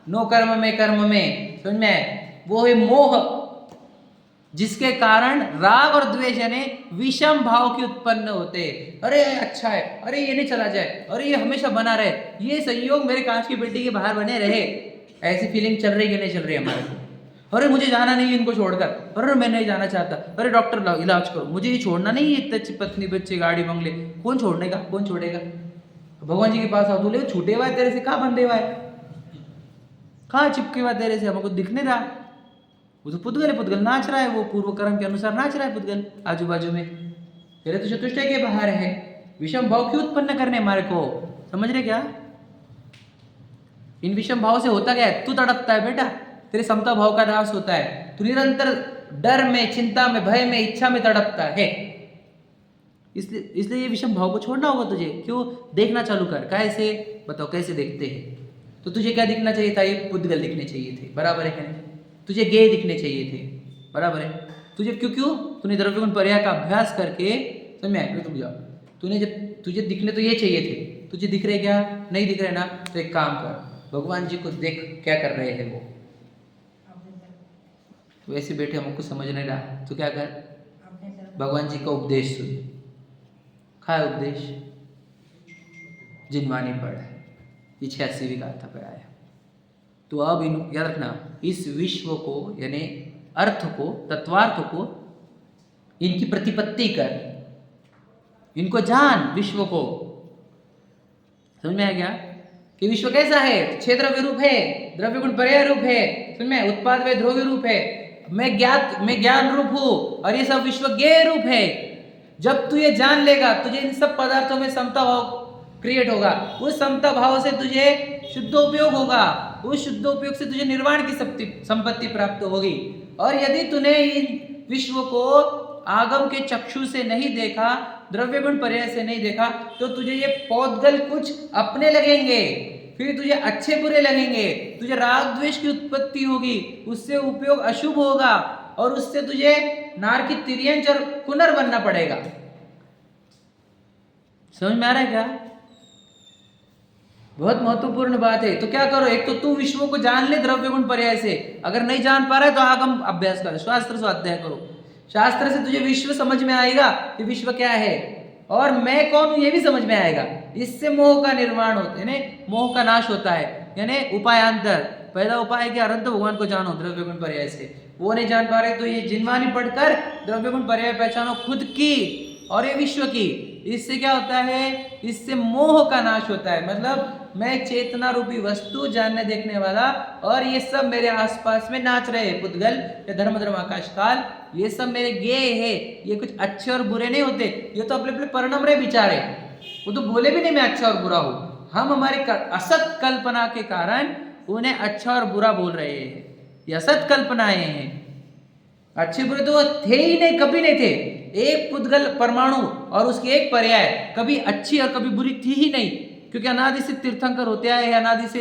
नो कर्म में कर्म में, समझ में, वो है मोह, जिसके कारण राग और द्वेष यानी विषम भाव की उत्पन्न होते। अरे अच्छा है, अरे ये नहीं चला जाए, अरे ये हमेशा बना रहे, ये संयोग मेरे कांच की पेटी के बाहर बने रहे, ऐसी फीलिंग चल रही है कि नहीं चल रही हमारे को? अरे मुझे जाना नहीं इनको छोड़कर, अरे मैं नहीं जाना चाहता, अरे डॉक्टर इलाज करो, मुझे ये छोड़ना नहीं है, इतने पत्नी बच्चे गाड़ी बंगले, कौन छोड़ने का, कौन छोड़ेगा? भगवान जी के पास आओ, बोले छूटे हुआ है तेरे से, कहाँ बंधे हुआ है, कहाँ चिपके हुआ तेरे से, हमको दिख नहीं रहा। वो तो पुद्गल है, पुद्गल नाच रहा है, वो पूर्व कर्म के अनुसार नाच रहा है पुद्गल आजू बाजू में, तेरे तो चतुष्टय के बाहर है। विषम भाव क्यों उत्पन्न करने हमारे को? समझ रहे क्या? इन विषम भाव से होता क्या है? तू तड़पता है बेटा, तेरे समता भाव का नाश होता है, तू निरंतर डर में, चिंता में, भय में, इच्छा में तड़पता है। इसलिए ये विषम भाव को छोड़ना होगा तुझे। क्यों? देखना चालू कर। कैसे? बताओ कैसे देखते हैं? तो तुझे क्या दिखना चाहिए था? ये पुद्गल दिखने चाहिए थे, बराबर है कि नहीं? तुझे गेय दिखने चाहिए थे, बराबर है? तुझे क्यों तूने द्रव्य गुण पर्याय का अभ्यास करके, समझ में आया? तुम जाओ, तूने जब तुझे दिखने तो ये चाहिए थे, तुझे दिख रहे क्या? नहीं दिख रहे ना? तो एक काम कर, भगवान जी को देख क्या कर रहे हैं वो। तो ऐसे बैठे हमको समझ नहीं रहा, तो क्या कर, भगवान जी का उपदेश सुन। खाए उपदेश, जिनवानी पढ़, ये 86वीं गाथा पे आया। तो अब याद रखना, इस विश्व को यानी अर्थ को, तत्वार्थ को, इनकी प्रतिपत्ति कर, इनको जान, विश्व को। समझ में आ गया कि विश्व कैसा है? छह द्रव्य रूप है, द्रव्य गुण पर्याय रूप है, समझ में, उत्पाद व ध्रुव्य रूप है, मैं ज्ञान रूप हूं, और ये सब विश्व ज्ञेय रूप है। जब तू ये जान लेगा तुझे इन सब पदार्थों में समता भाव क्रिएट होगा, उस समता भाव से तुझे शुद्ध उपयोग होगा, उस शुद्ध उपयोग से तुझे निर्वाण की संपत्ति प्राप्त होगी। और यदि तूने इन विश्व को आगम के चक्षु से नहीं देखा, द्रव्य गुण पर्याय से नहीं देखा, तो तुझे ये पौधगल कुछ अपने लगेंगे, फिर तुझे अच्छे बुरे लगेंगे, तुझे राग द्वेष की उत्पत्ति होगी, उससे उपयोग अशुभ होगा और उससे तुझे नार की तिर्यंच और कुनर बनना पड़ेगा। समझ में आ रहा है क्या? बहुत महत्वपूर्ण बात है। तो क्या करो, एक तो तू विश्व को जान ले द्रव्य गुण पर्याय से, अगर नहीं जान पा रहा है तो आगम अभ्यास कर, शास्त्र स्वाध्याय करो। शास्त्र से तुझे विश्व समझ में आएगा कि विश्व क्या है और मैं कौन हूं ये भी समझ में आएगा। इससे मोह का निर्माण होता है, मोह का नाश होता है। यानी उपायांतर, पहला उपाय है कि अनंत भगवान को जानो द्रव्य गुण पर्याय से, वो नहीं जान पा रहे तो ये जिनवानी पढ़कर द्रव्य गुण पर्याय पहचानो खुद की और ये विश्व की। इससे क्या होता है, इससे मोह का नाश होता है। मतलब मैं चेतना रूपी वस्तु जानने देखने वाला और ये सब मेरे आसपास में नाच रहे हैं, पुद्गल या धर्म धर्म आकाश काल, ये सब मेरे गेय है, ये कुछ अच्छे और बुरे नहीं होते, ये तो अपने अपने परिणाम रहे बेचारे, वो तो बोले भी नहीं मैं अच्छा और बुरा हूं। हम हमारी असत कल्पना के कारण उन्हें अच्छा और बुरा बोल रहे हैं, ये असत कल्पनाएं हैं। अच्छे बुरे तो वो थे ही नहीं, कभी नहीं थे। एक पुद्गल परमाणु और उसकी एक पर्याय कभी अच्छी और कभी बुरी थी ही नहीं, क्योंकि अनादि से तीर्थंकर होते आए हैं, अनादि से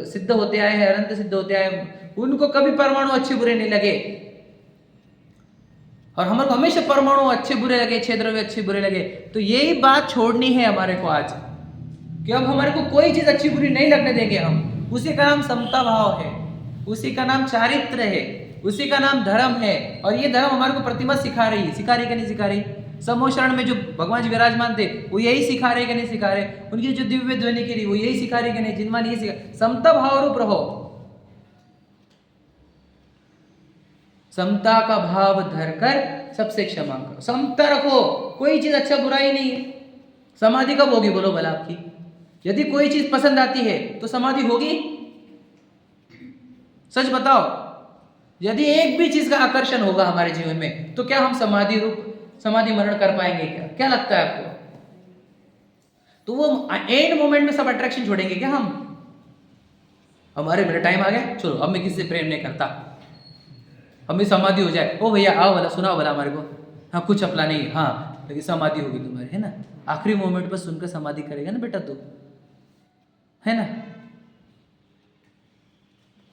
सिद्ध होते आए हैं, अनंत सिद्ध होते आए हैं, उनको कभी परमाणु अच्छे बुरे नहीं लगे। और हमारे को हमेशा परमाणु अच्छे बुरे लगे, क्षेत्र अच्छे बुरे लगे। तो यही बात छोड़नी है हमारे को आज, कि अब हमारे को कोई चीज अच्छी बुरी नहीं लगने देंगे हम। उसी का नाम समता भाव है, उसी का नाम चारित्र है, उसी का नाम धर्म है। और ये धर्म हमारे को प्रतिमा सिखा रही है, सिखा रही कि नहीं सिखा रही? समोशरण में जो भगवान जी विराजमान थे वो यही सिखा रहे कि नहीं सिखा रहे? उनकी जो दिव्य ध्वनि की रही वो यही सिखा रही कि नहीं? जिनमान यही सिखा, समता भाव रूप रहो, समता का भाव धरकर सबसे क्षमा करो, समता रखो, कोई चीज अच्छा बुरा ही नहीं है। समाधि कब होगी बोलो भला आपकी? यदि कोई चीज पसंद आती है तो समाधि होगी? सच बताओ, यदि एक भी चीज का आकर्षण होगा हमारे जीवन में तो क्या हम समाधि मरण कर पाएंगे? क्या लगता है आपको? तो वो एंड मोमेंट में सब अट्रैक्शन छोड़ेंगे क्या हम? हमारे मेरा टाइम आ गया, चलो अब मैं किसी से प्रेम नहीं करता, हमें समाधि हो जाए, ओ भैया आओ वाला सुनाओ वाला हमारे को, हाँ कुछ अपना नहीं, हाँ लेकिन समाधि होगी तुम्हारी, है ना? आखिरी मोमेंट पर सुनकर समाधि करेगा ना बेटा तू, है ना?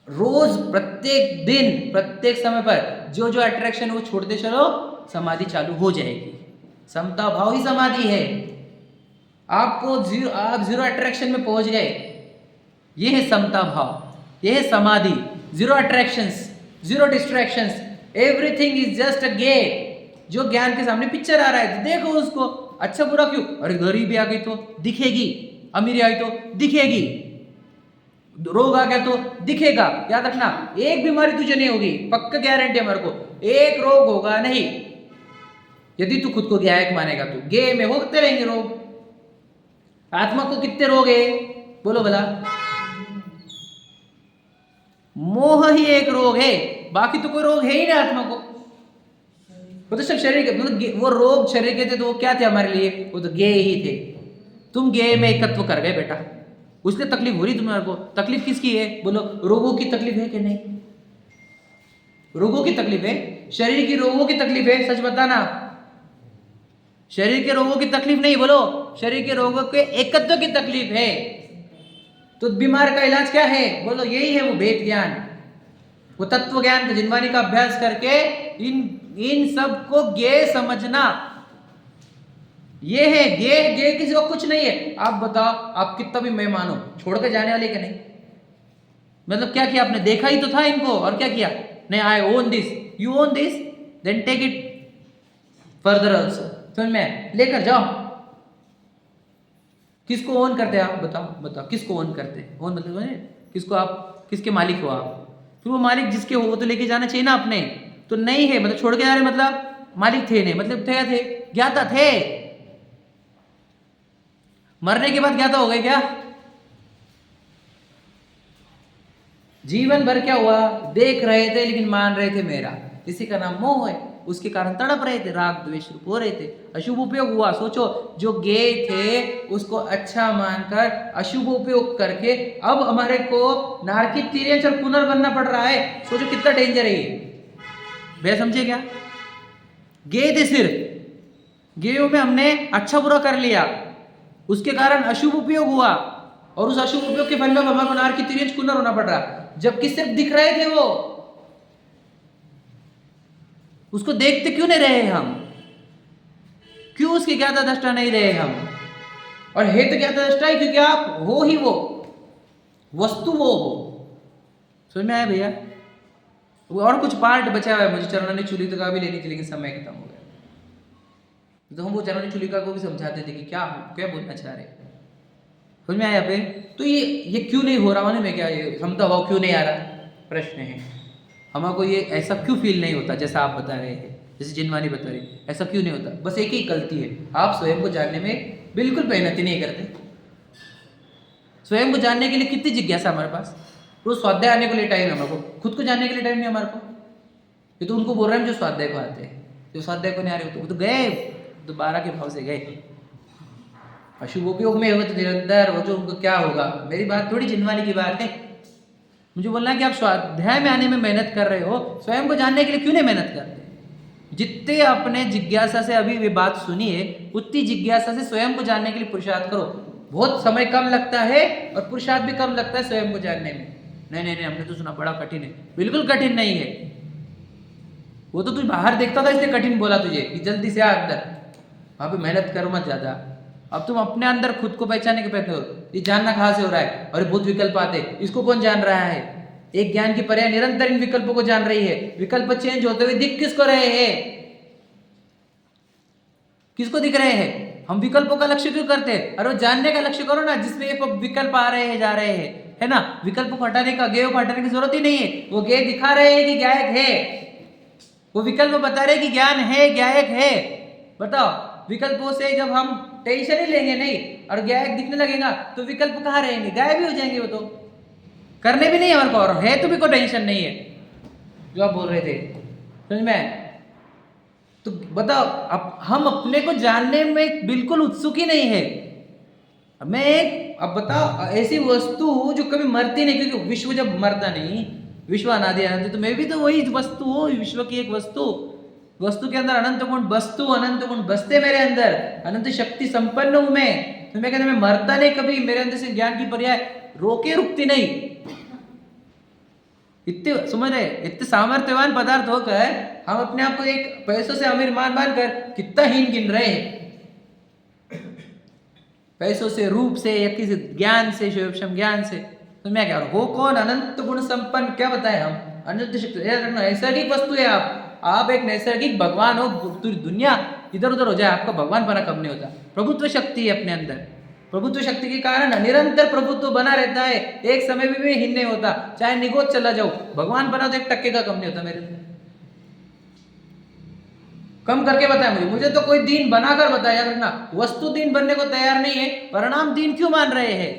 रोज प्रत्येक दिन प्रत्येक समय पर जो जो अट्रैक्शन वो छोड़ते चलो, समाधि चालू हो जाएगी। समता भाव ही समाधि है। आप जीरो अट्रैक्शन में पहुंच गए, ये है समता भाव, ये है समाधि। Zero attractions, zero distractions, everything is just a game. जो ज्ञान के सामने पिक्चर आ रहा है तो देखो उसको, अच्छा बुरा क्यों, अरे गरीबी आ गई तो दिखेगी, अमीरी आई तो दिखेगी, रोग आ गया तो दिखेगा। याद रखना, एक बीमारी तुझे नहीं होगी, पक्का गारंटी हमारे को, एक रोग होगा नहीं। यदि तू खुद को गायक मानेगा तो गे में होते रहेंगे रोग। आत्मा को कितने रोग है बोलो भला? मोह ही एक रोग है, बाकी तो कोई रोग है ही नहीं आत्मा को। वो तो सब शरीर के, मतलब वो रोग शरीर के थे तो वो क्या थे हमारे लिए? वो तो गे ही थे। तुम गे में एकत्व कर गए बेटा, उससे तकलीफ हो रही तुम्हारे को। तकलीफ किसकी है बोलो? रोगों की तकलीफ है कि नहीं? रोगों की तकलीफ है, शरीर की रोगों की तकलीफ है, सच बताना। शरीर के रोगों की तकलीफ नहीं, बोलो शरीर के रोगों के एकत्व की तकलीफ है। तो बीमार का इलाज क्या है बोलो? यही है वो वेद ज्ञान, वो तत्व ज्ञान का जिनवानी का अभ्यास करके इन सब को गे समझना। ये है गे किसी को कुछ नहीं है। आप बताओ, आप कितना भी मैं मानो, छोड़ के जाने वाले क्या नहीं? मतलब क्या किया आपने? देखा ही तो था इनको, और क्या किया? नहीं, I own this, you own this, then take it further also. समझ में? लेकर जाओ। किसको ओन करते हैं आप? बताओ किसको ओन करते हैं? ओन मतलब किसको? आप किसके मालिक हो आप? फिर वो मालिक जिसके हो वो तो लेके जाना चाहिए ना अपने। तो नहीं है मतलब छोड़ के जा रहे, मतलब मालिक थे नहीं, मतलब थे ज्ञाता थे। मरने के बाद ज्ञाता हो गए क्या? जीवन भर क्या हुआ? देख रहे थे लेकिन मान रहे थे मेरा, इसी का नाम मोह है। उसके कारण तड़प रहे थे, राग द्वेष रूप हो रहे थे, अशुभ उपयोग हुआ। सोचो, जो गे थे उसको अच्छा मानकर अशुभ उपयोग करके अब हमारे को नारकी तिर्यंच और पुनर्बनना पड़ रहा है। सोचो कितना डेंजर है ये। भैया समझे क्या? गे थे सिर्फ, गेयों में हमने अच्छा बुरा कर लिया, उसके कारण अशुभ उपयोग हुआ और उस अशुभ उपयोग के फल में हमारे को नारकी तिर्यंच पुनर होना पड़ रहा। जबकि सिर्फ दिख रहे थे वो, उसको देखते क्यों नहीं रहे हम? क्यों उसकी ज्ञाता दृष्टा नहीं रहे हम? और हे तो ज्ञाता दृष्टा है क्योंकि आप हो ही वो वस्तु, वो हो। समझ में आया भैया? और कुछ पार्ट बचा हुआ है मुझे चरणानी चूलिका का भी लेनी थी, लेकिन समय खत्म हो गया। तो हम वो चरणानी चूलिका को भी समझाते थे कि क्या बोलना चाह रहे। समझ में आया पे? तो ये क्यों नहीं हो रहा माने में क्या, ये समझता हुआ क्यों नहीं आ रहा, प्रश्न है। हमको ये ऐसा क्यों फील नहीं होता जैसा आप बता रहे हैं, जैसे जिनवानी बता रही, ऐसा क्यों नहीं होता? बस एक ही गलती है, आप स्वयं को जानने में बिल्कुल मेहनत नहीं करते। स्वयं को जानने के लिए कितनी जिज्ञासा हमारे पास, रोज स्वाध्याय आने के लिए टाइम है हमारे को, खुद को जानने के लिए टाइम नहीं हमारे को। ये तो उनको बोल रहे हैं जो स्वाध्याय को आते हैं, जो स्वाध्याय को नहीं आ रहे वो तो गए, तो 12 के भाव से गए। अशुभ उपयोग में होगा तो निरंतर वो जो उनको क्या होगा। मेरी बात थोड़ी जिनवानी की बात है, मुझे बोलना है कि आप स्वाध्याय में आने में मेहनत कर रहे हो, स्वयं को जानने के लिए क्यों नहीं मेहनत करते? जितने अपने जिज्ञासा से अभी वे बात सुनी है, उतनी जिज्ञासा से स्वयं को जानने के लिए पुरुषार्थ करो। बहुत समय कम लगता है और पुरुषार्थ भी कम लगता है स्वयं को जानने में। नहीं, हमने तो सुना बड़ा कठिन है। बिल्कुल कठिन नहीं है, वो तो तू बाहर देखता था इसलिए कठिन बोला तुझे कि जल्दी से आ अंदर, वहां पे मेहनत करो मत ज्यादा। अब तुम अपने अंदर खुद को पहचानने के प्रयत्न करो, ये जानना कहाँ से हो रहा है? और बहुत विकल्प आते, इसको कौन जान रहा है? एक ज्ञान की पर्याय निरंतर इन विकल्पों को जान रही है। विकल्प चेंज होते हुए दिख किसको रहे हैं? किसको दिख रहे हैं? हम विकल्पों का लक्ष्य क्यों करते हैं? अरे वो जानने का लक्ष्य करो ना, जिसमें ये विकल्प आ रहे हैं जा रहे हैं, है ना? विकल्प को हटाने का, गेय को हटाने की जरूरत ही नहीं है। वो गेय दिखा रहे हैं कि ज्ञायक है, वो विकल्प बता रहे हैं कि ज्ञान है, ज्ञायक है। बताओ, विकल्पों से जब हम टेंशन ही लेंगे नहीं और ज्ञायक दिखने लगेगा तो विकल्प कहाँ रहेंगे? गायब भी हो जाएंगे। वो तो करने भी नहीं है हमारे को, और है तो भी कोई टेंशन नहीं है जो आप बोल रहे थे। समझ में? तो बताओ, अब हम अपने को जानने में बिल्कुल उत्सुक ही नहीं है। अब बताओ, ऐसी वस्तु जो कभी मरती नहीं, क्योंकि विश्व जब मरता नहीं, विश्व अनादि अनंत, तो मैं भी तो वही वस्तु हूँ, विश्व की एक वस्तु के अंदर अनंत गुण वस्तु, अनंत गुण बसते मेरे अंदर, अनंत शक्ति संपन्न हूं मैं। तो मैं कहता मैं मरता नहीं कभी, मेरे अंदर से ज्ञान की पर्याय रोके रुकती नहीं। इतने समझ रहे, इतने सामर्थ्यवान पदार्थ होकर हम अपने आप को एक पैसों से अमीर मान कर कितना हीन गिन रहे हैं। पैसों से, रूप से, या किसी ज्ञान से, शिवक्षम ज्ञान से। तो मैं क्या हो कौन? अनंत गुण संपन्न। क्या बताए हम? अनंत शक्ति। नैसर्गिक वस्तु है आप एक नैसर्गिक भगवान हो। पूरी दुनिया इधर उधर हो जाए, आपका भगवान बना कब नहीं होता? प्रभुत्व शक्ति है अपने अंदर, प्रभुत्व शक्ति के कारण निरंतर प्रभुत्व बना रहता है, एक समय भी हीन नहीं होता। चाहे निगोद चला जाओ, भगवान बना तो 1% का कम नहीं होता मेरे अंदर। कम करके बताया मुझे तो कोई दीन बनाकर बताया रखना। वस्तु दीन बनने को तैयार नहीं है, परिणाम दीन क्यों मान रहे हैं?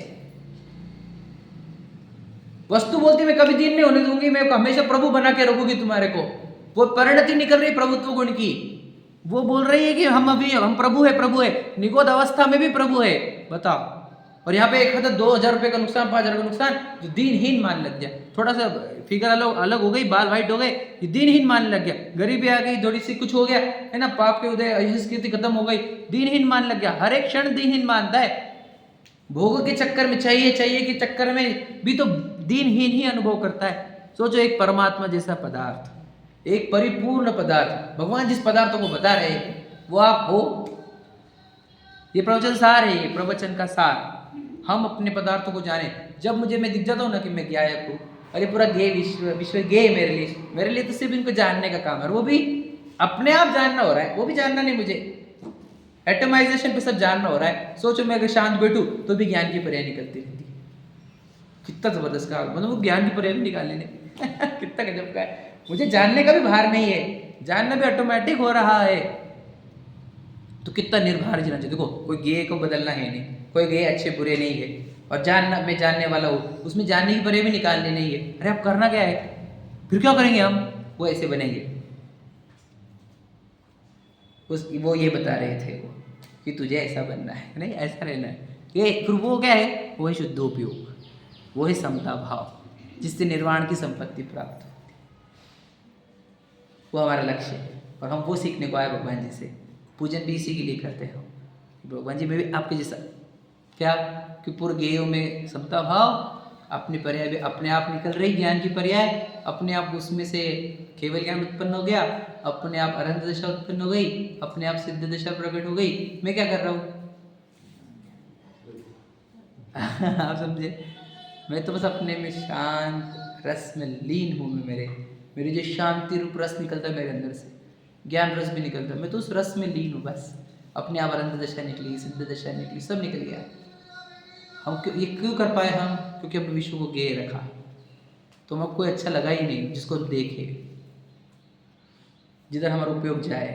वस्तु बोलती मैं कभी दीन नहीं होने दूंगी, मैं हमेशा प्रभु बना के रखूंगी तुम्हारे को। वो परिणति निकल रही प्रभुत्व गुण की, वो बोल रही है कि हम प्रभु है। निगोद अवस्था में भी प्रभु है। बताओ, और यहाँ पे 1,000-2,000 रुपए का नुकसान, 5,000 का नुकसान, जो दीनहीन मान लग गया। थोड़ा सा फिगर अलग हो गई, बाल वाइट हो गए, ये दीनहीन मानने लग गया। गरीबी आ गई, थोड़ी सी कुछ हो गया, है ना, पाप के उदय, संस्कृति खत्म हो गई, दीनहीन मान लग गया। हर एक क्षण दीनहीन मानता है। भोग के चक्कर में, चाहिए के चक्कर में भी तो दीनहीन ही अनुभव करता है। सोचो, एक परमात्मा जैसा पदार्थ, एक परिपूर्ण पदार्थ, भगवान जिस पदार्थों को बता रहे हैं वो आप हो। ये प्रवचन सार है, ये प्रवचन का सार। हम अपने पदार्थों को जाने। जब मैं दिख जाता हूँ ना कि मैं ज्ञायक हूँ, अरे पूरा गे विश्व गे मेरे लिए तो सिर्फ इनको जानने का काम है। वो भी अपने आप जानना हो रहा है, वो भी जानना नहीं मुझे, एटमाइजेशन पे सब जानना हो रहा है। सोचो, मैं अगर शांत बैठूं तो भी ज्ञान की पर्याय निकलती रहती। कितना जबरदस्त का, मतलब वो ज्ञान की पर्याय भी निकाल लेने कितना गजब का है। मुझे जानने का भी भार नहीं है, जानना भी ऑटोमेटिक हो रहा है। तो कितना निर्भर जीना चाहिए। देखो, कोई गेय को बदलना है नहीं, कोई गेय अच्छे बुरे नहीं है, और मैं जानने वाला हूँ, उसमें जानने की पर्याय भी निकालनी नहीं है। अरे अब करना क्या है? फिर क्या करेंगे हम? वो ऐसे बनेंगे, वो ये बता रहे थे वो कि तुझे ऐसा बनना है, नहीं ऐसा रहना है। ये फिर वो क्या है, वो है शुद्धोपयोग, वो है समता भाव, जिससे निर्वाण की संपत्ति प्राप्त होती है। वो हमारा लक्ष्य है और हम वो सीखने को आए भगवान जी से। पूजन भी इसी के लिए करते हैं हम। भगवान जी में भी आपके जैसा क्या कि पूर्व गेयों में समता भाव, अपने पर्याय भी अपने आप निकल रही, ज्ञान की पर्याय अपने आप, उसमें से केवल ज्ञान उत्पन्न हो गया, अपने आप अनंत दशा उत्पन्न हो गई, अपने आप सिद्ध दशा प्रकट हो गई। मैं क्या कर रहा हूँ आप समझे? मैं तो बस अपने में शांत रस में लीन हूँ। मेरे जो शांति रूप रस निकलता है मेरे अंदर से, ज्ञान रस भी निकलता है, मैं तो उस रस में लीन हूँ बस। अपने आप अनंत दशा निकली, सिद्ध दशा निकली, सब निकल गया। हम ये क्यों कर पाए हम? क्योंकि हमने विश्व को गेय रखा। तो हमको कोई अच्छा लगा ही नहीं जिसको देखे, जिधर हमारा उपयोग जाए।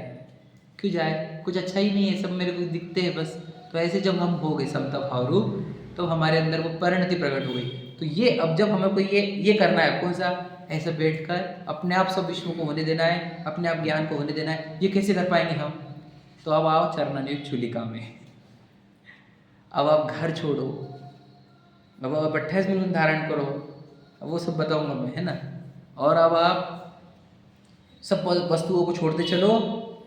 क्यों जाए? कुछ अच्छा ही नहीं है, सब मेरे को दिखते हैं बस। तो ऐसे जब हम हो गए समता भाव रूप, तो हमारे अंदर वो परिणति प्रकट हो गई। तो ये अब जब हमें को ये करना है, कौन सा? ऐसा बैठकर अपने आप सब विश्व को होने देना है, अपने आप ज्ञान को होने देना है। ये कैसे कर पाएंगे हम? तो अब आओ चरणान्वित चूलिका में। अब आप घर छोड़ो, अब आप 28 मिनट धारण करो, अब वो सब बताऊंगा मैं, है ना। और अब आप सब वस्तुओं को छोड़ते चलो,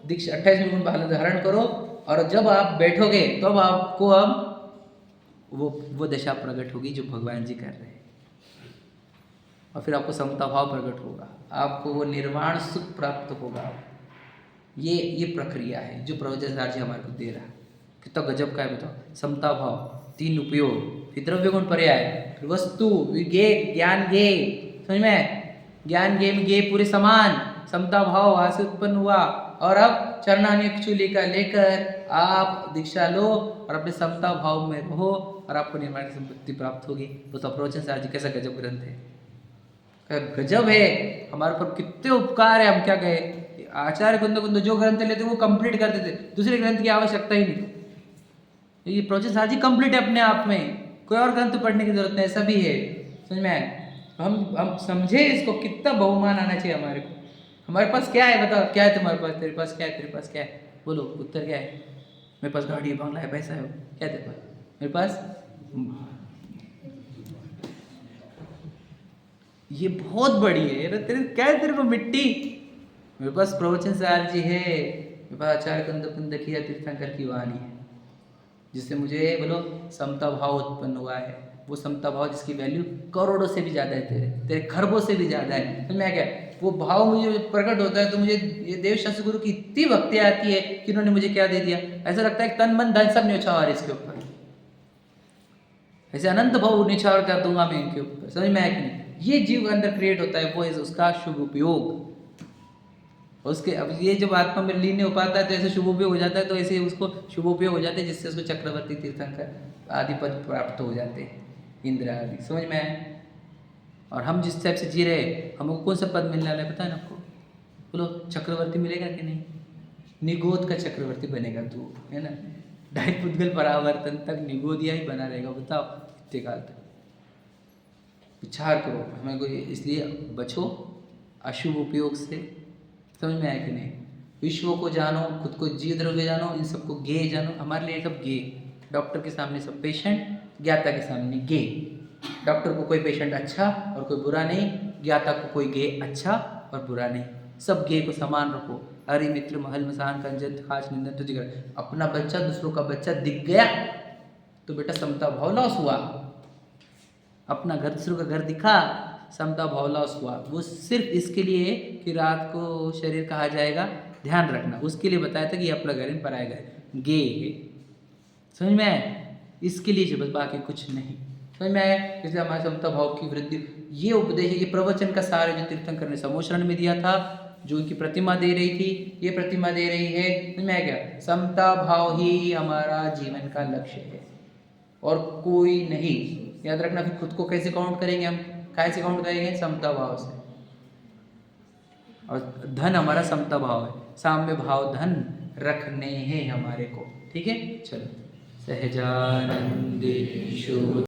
दीक्षा 28 मिनट पहले धारण करो, और जब आप बैठोगे तो अब आपको अब वो दशा प्रकट होगी जो भगवान जी कर रहे हैं, और फिर आपको समता भाव प्रकट होगा, आपको वो निर्वाण सुख प्राप्त होगा। ये प्रक्रिया है जो प्रवचनकार जी हमारे को दे रहा है। कितना गजब का है बताओ। समता भाव, 3 उपयोग, फिर द्रव्य गुण पर्याय, फिर वस्तु, गे ज्ञान गे, समझ में? ज्ञान गे में गे पूरे समान, समता भाव वहां से उत्पन्न हुआ। और अब चरणान्वित चूलिका लेकर आप दीक्षा लो और अपने समता भाव में रहो, और आपको निर्वाण की संपत्ति प्राप्त होगी। तो प्रवचनकार जी कैसा गजब ग्रंथ है, गजब है। हमारे ऊपर कितने उपकार है, हम क्या कहे। आचार्य कुंद जो ग्रंथ लेते वो कंप्लीट करते थे, दूसरे ग्रंथ की आवश्यकता ही नहीं। ये प्रवचनकार जी कंप्लीट है अपने आप में, कोई और ग्रंथ पढ़ने की जरूरत नहीं, ऐसा भी है। समझ में आए? हम समझे इसको, कितना बहुमान आना चाहिए हमारे को। हमारे पास क्या है बताओ, क्या है तुम्हारे पास? तेरे पास क्या है? तेरे पास क्या है? बोलो, उत्तर क्या है? मेरे पास गाड़ी है, बंगला है, पैसा है। क्या है तेरे पास? मेरे पास ये बहुत बड़ी है। तेरे क्या है? तेरे को मिट्टी। मेरे पास प्रवचनकार जी है, मेरे पास आचार्य कुंद तीर्थंकर की वाणी है, जिससे मुझे बोलो समता भाव उत्पन्न हुआ है। वो समता भाव जिसकी वैल्यू करोड़ों से भी ज़्यादा है, तेरे खरबों से भी ज़्यादा है। तो मैं क्या, वो भाव मुझे प्रकट होता है तो मुझे ये देव शास्त्री गुरु की इतनी भक्ति आती है कि उन्होंने मुझे क्या दे दिया। ऐसा लगता है तन मन धन सब न्यौछावर इसके ऊपर, ऐसे अनंत भाव न्यौछावर कर दूंगा मैं इनके ऊपर। समझ में आया कि नहीं? ये जीव के अंदर क्रिएट होता है, वो है उसका शुभ उपयोग। उसके अब ये जब आत्मा में लीन हो पाता है तो ऐसे शुभ उपयोग हो जाता है, तो ऐसे उसको शुभ उपयोग हो जाते हैं, जिससे उसको चक्रवर्ती तीर्थंकर आदि पद प्राप्त हो जाते हैं, इंद्र आदि। समझ में आए? और हम जिस टाइप से जी रहे, हमको कौन सा पद मिलने वाला है पता है ना आपको? बोलो, चक्रवर्ती मिलेगा कि नहीं? निगोद का चक्रवर्ती बनेगा तू, है ना। ढाई पुद्गल परावर्तन तक निगोदिया ही बना रहेगा। बताओ कितने काल तक। विचार करो, हमें को इसलिए बचो अशुभ उपयोग से। समझ में आया कि नहीं? विश्व को जानो, खुद को जीव द्रव्य जानो, इन सबको गे जानो। हमारे लिए सब गे, डॉक्टर के सामने सब पेशेंट, ज्ञाता के सामने गे। डॉक्टर को कोई पेशेंट अच्छा और कोई बुरा नहीं, ज्ञाता को कोई गे अच्छा और बुरा नहीं, सब गे को समान रखो। अरे मित्र महल मसान कंजन खास निंदन तुझे कर। अपना बच्चा दूसरों का बच्चा दिख गया तो बेटा समता भाव लॉस हुआ। अपना घर दूसरों का घर दिखा, समता भाव लॉस हुआ। वो सिर्फ इसके लिए कि रात को शरीर कहा जाएगा, ध्यान रखना, उसके लिए बताया था कि ये अपना घर पर आएगा, गे है। समझ में आया? इसके लिए बस, बाकी कुछ नहीं। समझ में आया? इसलिए हमारे समता भाव की वृद्धि, ये उपदेश, ये प्रवचन का सारे जो तीर्थंकर ने समोचरण में दिया था, जो उनकी प्रतिमा दे रही थी, ये प्रतिमा दे रही है। समझ में आया क्या? समता भाव ही हमारा जीवन का लक्ष्य है और कोई नहीं। याद रखना। फिर खुद को कैसे काउंट करेंगे हम? कैसे काउंट करेंगे? समता भाव से। और धन हमारा समता भाव है, साम्य भाव धन रखने हैं हमारे को। ठीक है, चलो। सहजानंदे